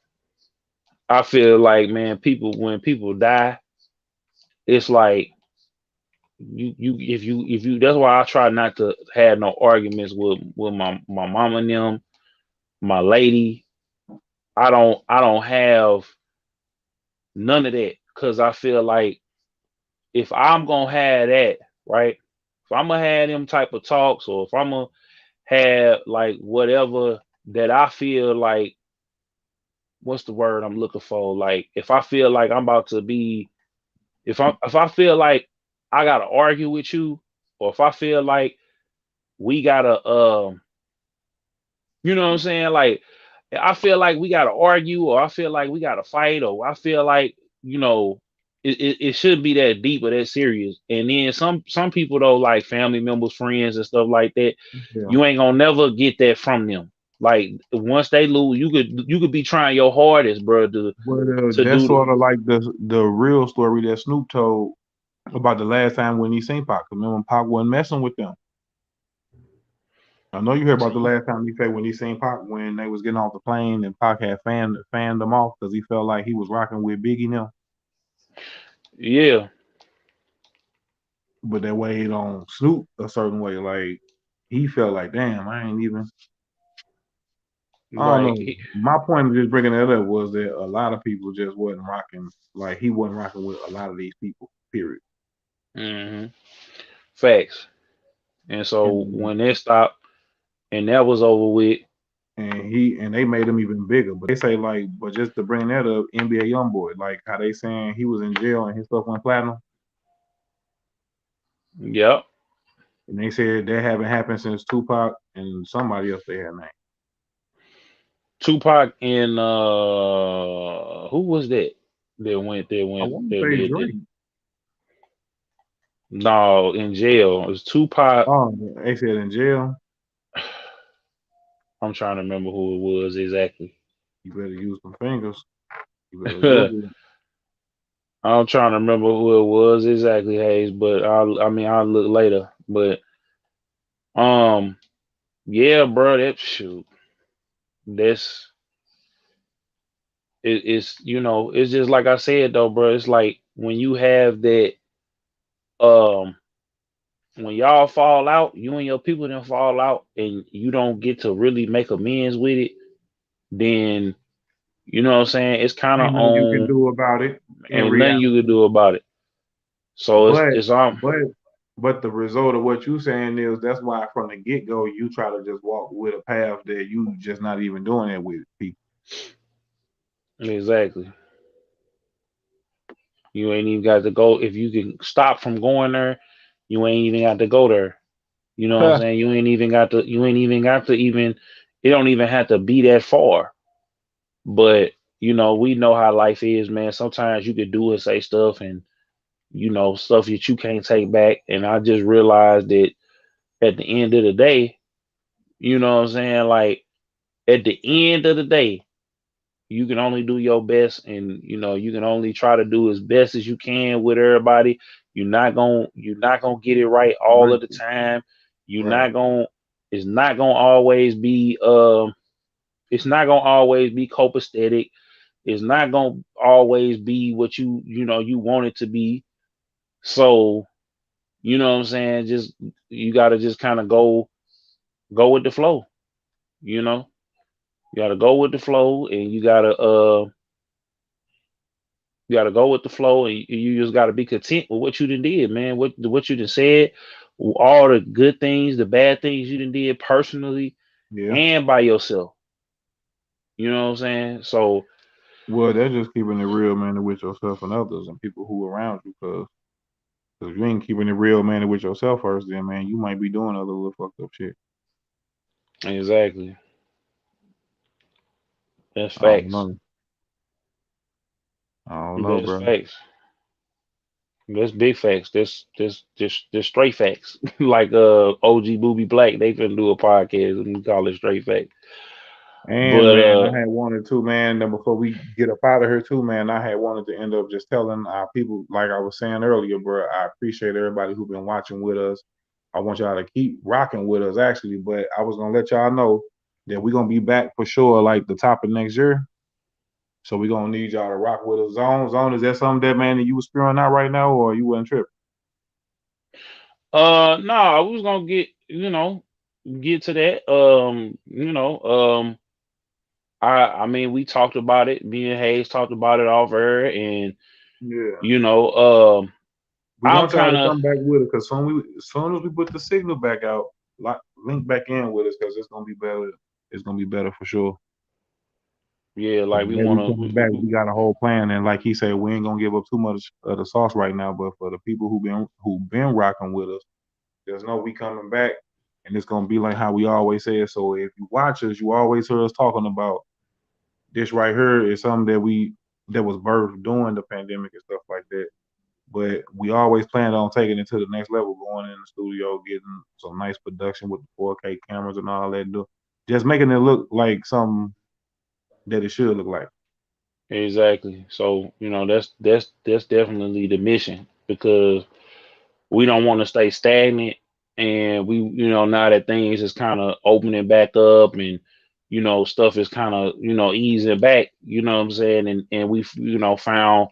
I feel like, man, when people die, it's like if you that's why I try not to have no arguments with my mama and them, my lady. I don't have none of that because I feel like if I'm gonna have that, right? If I'm gonna have them type of talks, or if I'm gonna have like whatever that I feel like, what's the word I'm looking for? Like if I feel like I'm about to be, if I feel like I gotta argue with you, or if I feel like we gotta, you know what I'm saying? Like I feel like we gotta argue, or I feel like we gotta fight, or I feel like it shouldn't be that deep or that serious. And then some people though, like family members, friends, and stuff like that,
Yeah.
you ain't gonna never get that from them. Like once they lose, you could be trying your hardest, bro, to
That's sort of like the real story that Snoop told about the last time when he seen Pac. Remember, Pac wasn't messing with them. I know you heard about the last time he said when he seen Pac when they was getting off the plane and Pac had fanned them off because he felt like he was rocking with Biggie now.
Yeah.
But that way it on Snoop a certain way, like he felt like, damn, I ain't even. I don't
Like,
know. My point of just bringing that up was that a lot of people just wasn't rocking. Like he wasn't rocking with a lot of these people. Period.
hmm facts. And so
And
when it stopped and that was over with,
and they made him even bigger. But they say like, but just to bring that up, NBA YoungBoy, like how they saying he was in jail and his stuff went platinum,
yep,
and they said that haven't happened since Tupac and somebody else they had named.
Tupac and who was that
I want to
that
say
did that?
Drake.
No, in jail. It was Tupac.
Oh, they said in jail.
I'm trying to remember who it was exactly.
You better use some fingers. You better Google it.
I'm trying to remember who it was exactly, Hayes, but I'll look later. But um yeah, bro, that shoot. That's it's it's just like I said though, bro. It's like when you have that um when y'all fall out, you and your people then fall out and you don't get to really make amends with it, then you know what I'm saying, it's kinda
Ain't nothing you can
on
do about it in
and nothing you can
reality.
do about it. So
But
it's on
but but the result of what you saying is that's why from the get go you try to just walk with a path that you just not even doing it with people.
exactly. You ain't even got to go if you can stop from going there, you ain't even got to go there. You know what I'm saying? You ain't even got to even it don't even have to be that far. But we know how life is, man. Sometimes you could do and say stuff and stuff that you can't take back. And I just realized that at the end of the day, you know what I'm saying? Like at the end of the day, you can only do your best and you can only try to do as best as you can with everybody. You're not gonna get it right all
Right,
of the time. You're
right.
not gonna it's not gonna always be it's not gonna always be copacetic. It's not gonna always be what you want it to be. So, you know what I'm saying? Just you gotta just kind of go with the flow, you know? You gotta go with the flow and you gotta go with the flow and you just gotta be content with what you done did, man. What you done said, all the good things, the bad things you done did personally
Yeah.
and by yourself. You know what I'm saying? So
Well, that's just keeping it real, man, with yourself and others and people who around you. Cause if you ain't keeping it real, man, with yourself first, then man, you might be doing other little fucked up shit.
exactly. That's
I don't
facts.
know. I don't know,
That's
bro.
facts. That's big facts. That's straight facts. Like OG Booby Black, they finna do a podcast and we call it straight facts.
And
But
man, I had wanted to, man, that before we get up out of here too, man, I had wanted to end up just telling our people, like I was saying earlier, bro, I appreciate everybody who been watching with us. I want y'all to keep rocking with us actually, but I was gonna let y'all know that we're gonna be back for sure like the top of next year. So we're gonna need y'all to rock with us. Zone, is that something that man that you was spewing out right now or you wasn't tripping?
no, I was gonna get to that. I mean we talked about it. Me and Hayes talked about it off air, and
Yeah.
you know,
We
I'm
want y'all
kind
to
of
come back with it because as soon as we put the signal back out, link back in with us because it's gonna be better. It's gonna be better for sure.
yeah,
So
like we
whenever we
want
coming back, we got a whole plan, and like he said, we ain't gonna give up too much of the sauce right now. But for the people who been rocking with us, there's no we coming back, and it's gonna be like how we always say. So if you watch us, you always hear us talking about this right here is something that was birthed during the pandemic and stuff like that. But we always plan on taking it to the next level, going in the studio, getting some nice production with the 4K cameras and all that. Just making it look like something that it should look like.
exactly. So that's definitely the mission because we don't want to stay stagnant, and we now that things is kind of opening back up and stuff is kind of easing back, you know what I'm saying, and we've found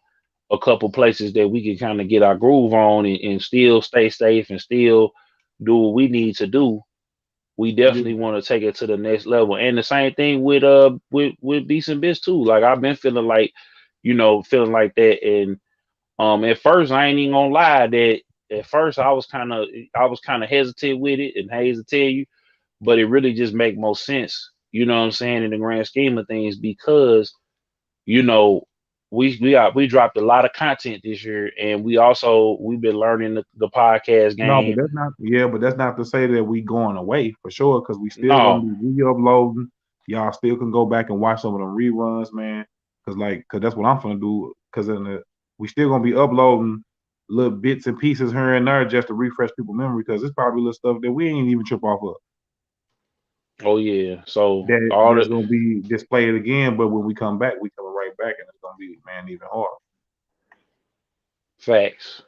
a couple places that we can kind of get our groove on and still stay safe and still do what we need to do we
Yeah.
definitely want to take it to the next level. And the same thing with Beast and Bits too. Like I've been feeling like, feeling like that. And at first I ain't even gonna lie that at first I was kind of hesitant with it and hazy to tell you, but it really just make more sense. You know what I'm saying, in the grand scheme of things, because you know, we dropped a lot of content this year, and we've been learning the podcast
No, but
game.
that's not. Yeah, but that's not to say that we going away for sure, because we still gonna
No,
be re-uploading. Y'all still can go back and watch some of them reruns, man. Cause that's what I'm gonna do. Cause we still gonna be uploading little bits and pieces here and there just to refresh people's memory. Cause it's probably little stuff that we ain't even trip off of.
oh yeah, so all
That's
the
gonna be displayed again. But when we come back, we coming right back, and it's gonna be, man, even harder.
facts.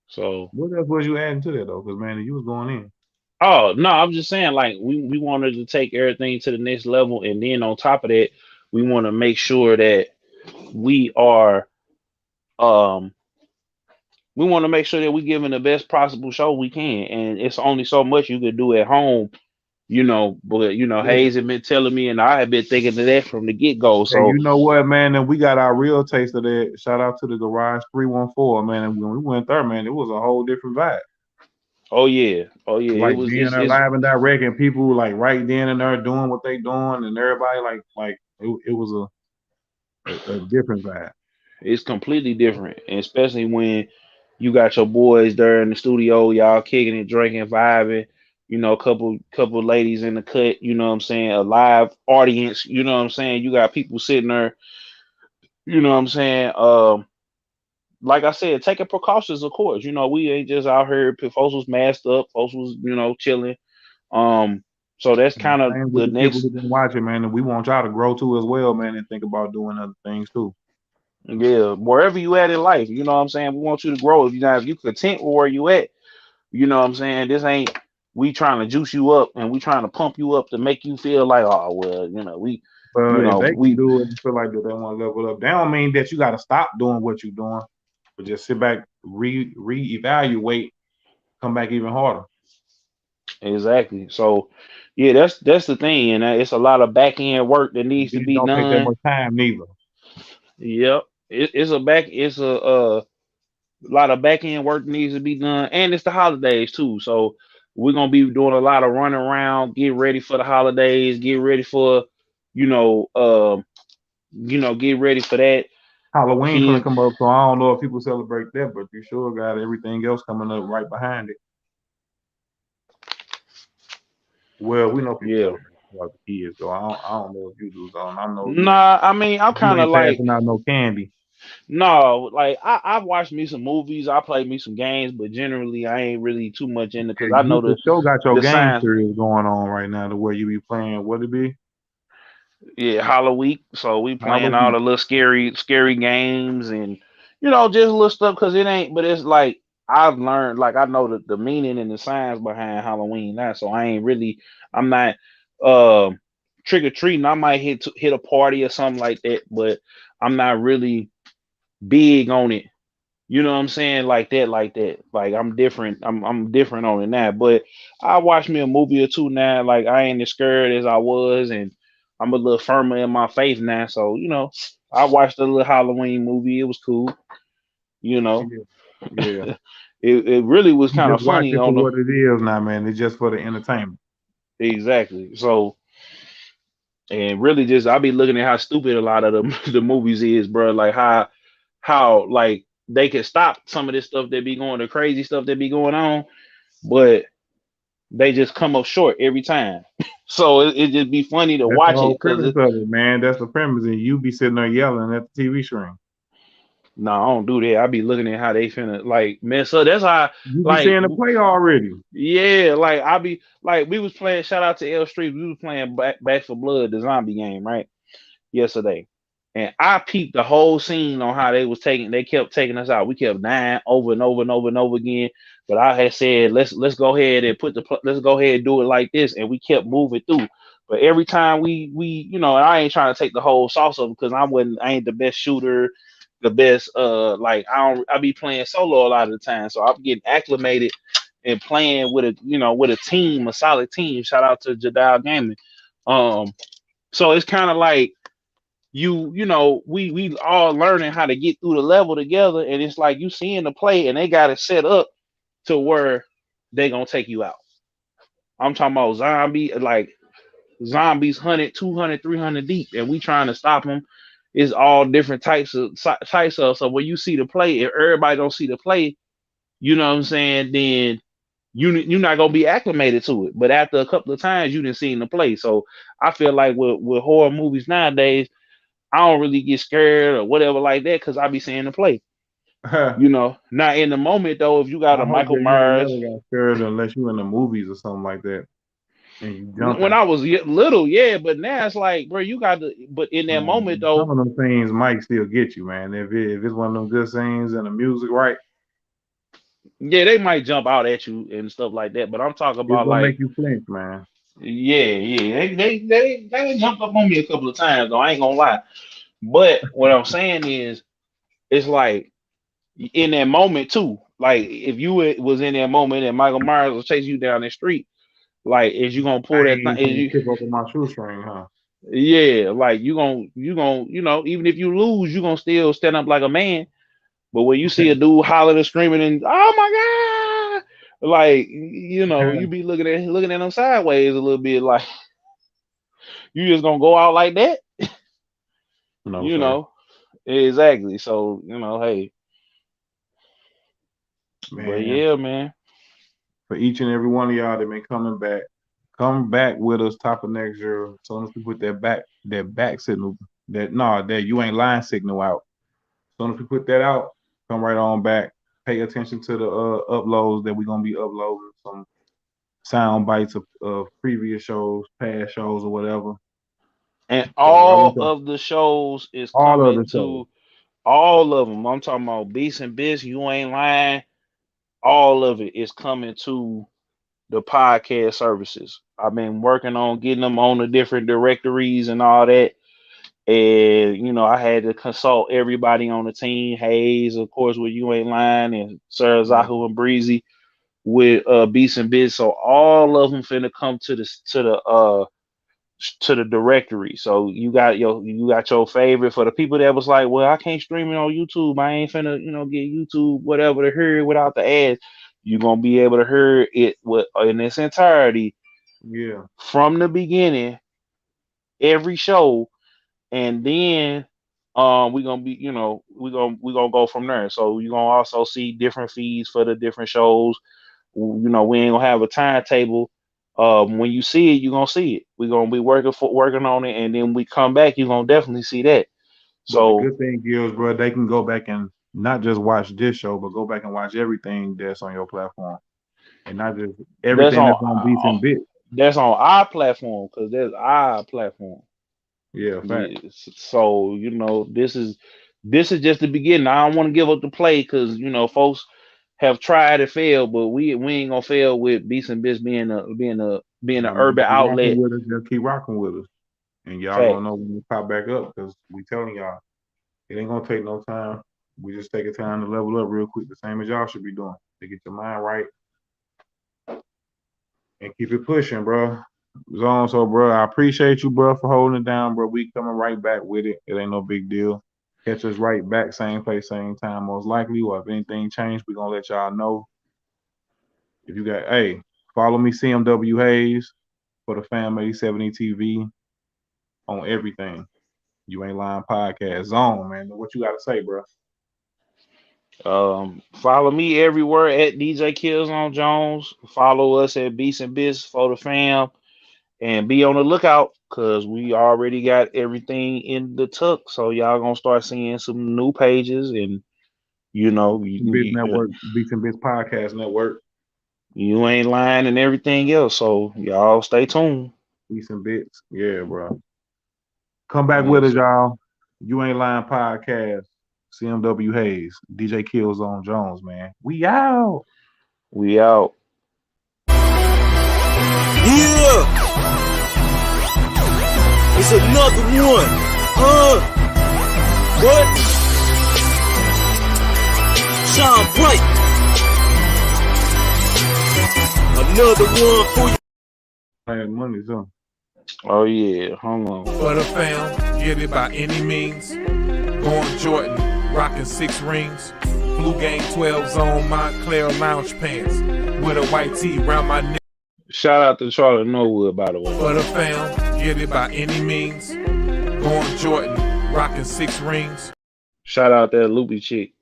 So,
What else was you adding to that though? Cause man, you was going in.
oh no, I'm just saying, like we wanted to take everything to the next level, and then on top of that, we want to make sure that we are um we want to make sure that we giving the best possible show we can, and it's only so much you can do at home. But
Yeah.
Hayes had been telling me, and I had been thinking of that from the get go.
And
So,
you know what, man? And we got our real taste of that. Shout out to the Garage 314, man. And when we went there, man, it was a whole different vibe.
oh yeah, it
Like
was.
being there
It's
live and direct, and people like right then and there doing what they doing, and everybody like it was a different vibe.
it's completely different, and especially when you got your boys there in the studio, y'all kicking it, drinking, vibing. A couple ladies in the cut. You know what I'm saying? A live audience. You know what I'm saying? You got people sitting there. You know what I'm saying? Like I said, taking precautions, of course. We ain't just out here. Folks was masked up. Folks was, chilling. Um, so that's
And
kind of
same with
the
the people
next.
who been watching, man. And we want y'all to grow too as well, man, and think about doing other things too.
Yeah, wherever you at in life, you know what I'm saying. We want you to grow. If you content with where you at, you know what I'm saying. This ain't we trying to juice you up and we trying to pump you up to make you feel like, oh well, we,
But if they can
we
do it and feel like that they want to level up, that don't mean that you got to stop doing what you're doing, but just sit back, reevaluate, come back even harder.
exactly. So, yeah, that's the thing, and it's a lot of back end work that
And
needs to
then
be
don't take that
done.
much time neither.
Yep, it's a lot of back end work needs to be done, and it's the holidays too. So we're gonna be doing a lot of running around, get ready for the holidays, get ready for, you know, get ready for that.
Halloween finna
Kids,
come up, so I don't know if people celebrate that, but you sure got everything else coming up right behind it. Well, we know people
yeah.
celebrate about the kids, though. I don't know if you do, though. And I know
Nah, I mean, I'm
you
kind of
ain't
like,
passing out no candy.
no, like I've watched me some movies, I played me some games, but generally I ain't really too much into
Yeah,
because I
you
know
for sure got your
the
game
signs.
series going on right now, to where you be playing. What it be?
Yeah, Halloween. So we playing all
Halloween.
the little scary games and just little stuff because it ain't. But it's like I've learned, like I know the meaning and the science behind Halloween now. So I'm not um trick or treating. I might hit a party or something like that, but I'm not really big on it. You know what I'm saying? Like that. Like I'm different. I'm different on it now. But I watch me a movie or two now. Like I ain't as scared as I was, and I'm a little firmer in my faith now. So I watched a little Halloween movie. It was cool. You know,
Yeah, yeah.
it really was
You
kind
just
of
watch
funny
it for
on the
what it is now, man. It's just for the entertainment.
exactly. So and really just I be looking at how stupid a lot of the movies is, bro. Like how like they can stop some of this stuff that be going, the crazy stuff that be going on, but they just come up short every time. So it just be funny to
That's the
watch
whole
it because
premise of it, man. That's the premise, and you be sitting there yelling at the TV screen.
no, I don't do that. I be looking at how they finna like mess up. That's how
You be
like
seeing the play already.
yeah, like I be like we was playing. Shout out to L Street. We was playing Back for Blood, the zombie game, right? Yesterday. And I peeped the whole scene on how they kept taking us out. We kept dying over and over and over and over again. But I had said, let's go ahead and let's go ahead and do it like this. And we kept moving through. But every time we, and I ain't trying to take the whole sauce of it because I ain't the best shooter, the best like I be playing solo a lot of the time. So I'm getting acclimated and playing with a team, a solid team. Shout out to Jadal Gaming. So it's kind of like we all learning how to get through the level together, and it's like you seeing the play, and they got it set up to where they gonna take you out. I'm talking about zombies 100, 200, 300 deep, and we trying to stop them. It's all different types of. So when you see the play, if everybody don't see the play, you know what I'm saying, then you're not gonna be acclimated to it. But after a couple of times, you didn't see the play. So I feel like with horror movies nowadays, I don't really get scared or whatever like that because I be seeing the play. Not in the moment though. If you got
I
a
hope
Michael
that you
Myers,
ain't never got scared unless you in the movies or something like that. And you
when I was little, yeah, but now it's like, bro, you got to. But in that moment though,
some of them things might still get you, man. If it's one of them good scenes and the music right,
yeah, they might jump out at you and stuff like that. But I'm talking
it's
about
gonna
like,
make you flinch, man.
yeah, they jumped up on me a couple of times though. I ain't gonna lie. But what I'm saying is, it's like in that moment too. Like if you was in that moment and Michael Myers was chasing you down the street, like is you gonna pull
I
that thing?
ain't gonna tip over my shoestring, huh?
Yeah, like you gonna even if you lose, you gonna still stand up like a man. But when you see a dude hollering and screaming and oh my god, like you be looking at them sideways a little bit, like you just gonna go out like that,
No, sir.
Exactly. So hey, but
Man,
yeah, man.
for each and every one of y'all that been coming back, come back with us top of next year. As soon as we put that back signal, that you ain't lying signal out. As soon as we put that out, come right on back. Pay attention to the uploads that we're gonna be uploading, some sound bites of previous shows, past shows, or whatever.
And
So I
all
want to
of the shows is
all of
coming
the shows.
to all of them. I'm talking about Beats and Bits. You ain't lying. All of it is coming to the podcast services. I've been working on getting them on the different directories and all that. And I had to consult everybody on the team. Hayes, of course, with You Ain't Lying, and Sir Zahu and Breezy with Beats and Bits. So all of them finna come to the directory. So you got your favorite. For the people that was like, well, I can't stream it on YouTube. I ain't finna get YouTube whatever to hear it without the ads. You're gonna be able to hear it in its entirety.
Yeah.
From the beginning, every show, and then we're gonna be we're gonna go from there. So you're gonna also see different feeds for the different shows. We ain't gonna have a timetable. When you see it, you're gonna see it. We're gonna be working on it, and then we come back, you're gonna definitely see that.
But the
So
good thing is, bro, they can go back and not just watch this show, but go back and watch everything that's on your platform, and not just everything that's on Beats and Bits.
That's on our platform, because that's our platform.
Yeah, fact.
So this is just the beginning. I don't want to give up the play because folks have tried to fail, but we ain't gonna fail with Beats and Bits being an urban outlet.
Just keep rocking with us, and y'all
Fact.
gonna know when we pop back up, because we telling y'all it ain't gonna take no time. We just take a time to level up real quick, the same as y'all should be doing, to get your mind right and keep it pushing, bro. So, bro, I appreciate you, bro, for holding it down, bro. We coming right back with it. It ain't no big deal. Catch us right back, same place, same time, most likely. Or if anything changed, we gonna let y'all know. If you got, follow me, CMW Hayes, for the Fam 87 TV on everything. You Ain't Lying Podcast Zone, man. What you gotta say, bro?
Follow me everywhere at DJ Killzone Jones. Follow us at Beats and Bits for the Fam, and be on the lookout because we already got everything in the tuck. So y'all gonna start seeing some new pages, and
Beats and Bits Podcast Network.
You Ain't Lying and everything else. So y'all stay tuned.
Beats and Bits, yeah, bro. Come back with us, y'all. You Ain't Lying Podcast. CMW Hayes, DJ Killzone Jones, man. We out.
We out.
Yeah. It's another one. What? Shine bright. another one for you.
Paying money, so.
Oh yeah, hold on.
For the fam, get it by any means. Going Jordan, rocking 6 rings. Blue Game 12s on Montclair lounge pants. With a white tee round my neck.
Shout out to Charlie Norwood, by the way.
For the fam, get it by any means. Going Jordan, rocking 6 rings.
Shout out that Loopy chick.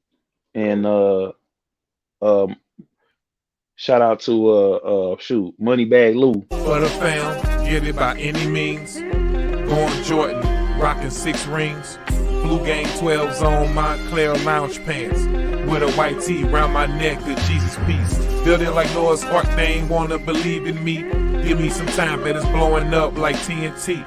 And shout out to Moneybag Lou.
For the fam, get it by any means. Going Jordan, rocking 6 rings. Blue Game 12s on Montclair lounge pants. With a white tee round my neck, the Jesus piece. Building like Noah's Ark, they ain't wanna believe in me. Give me some time, but it's blowing up like TNT.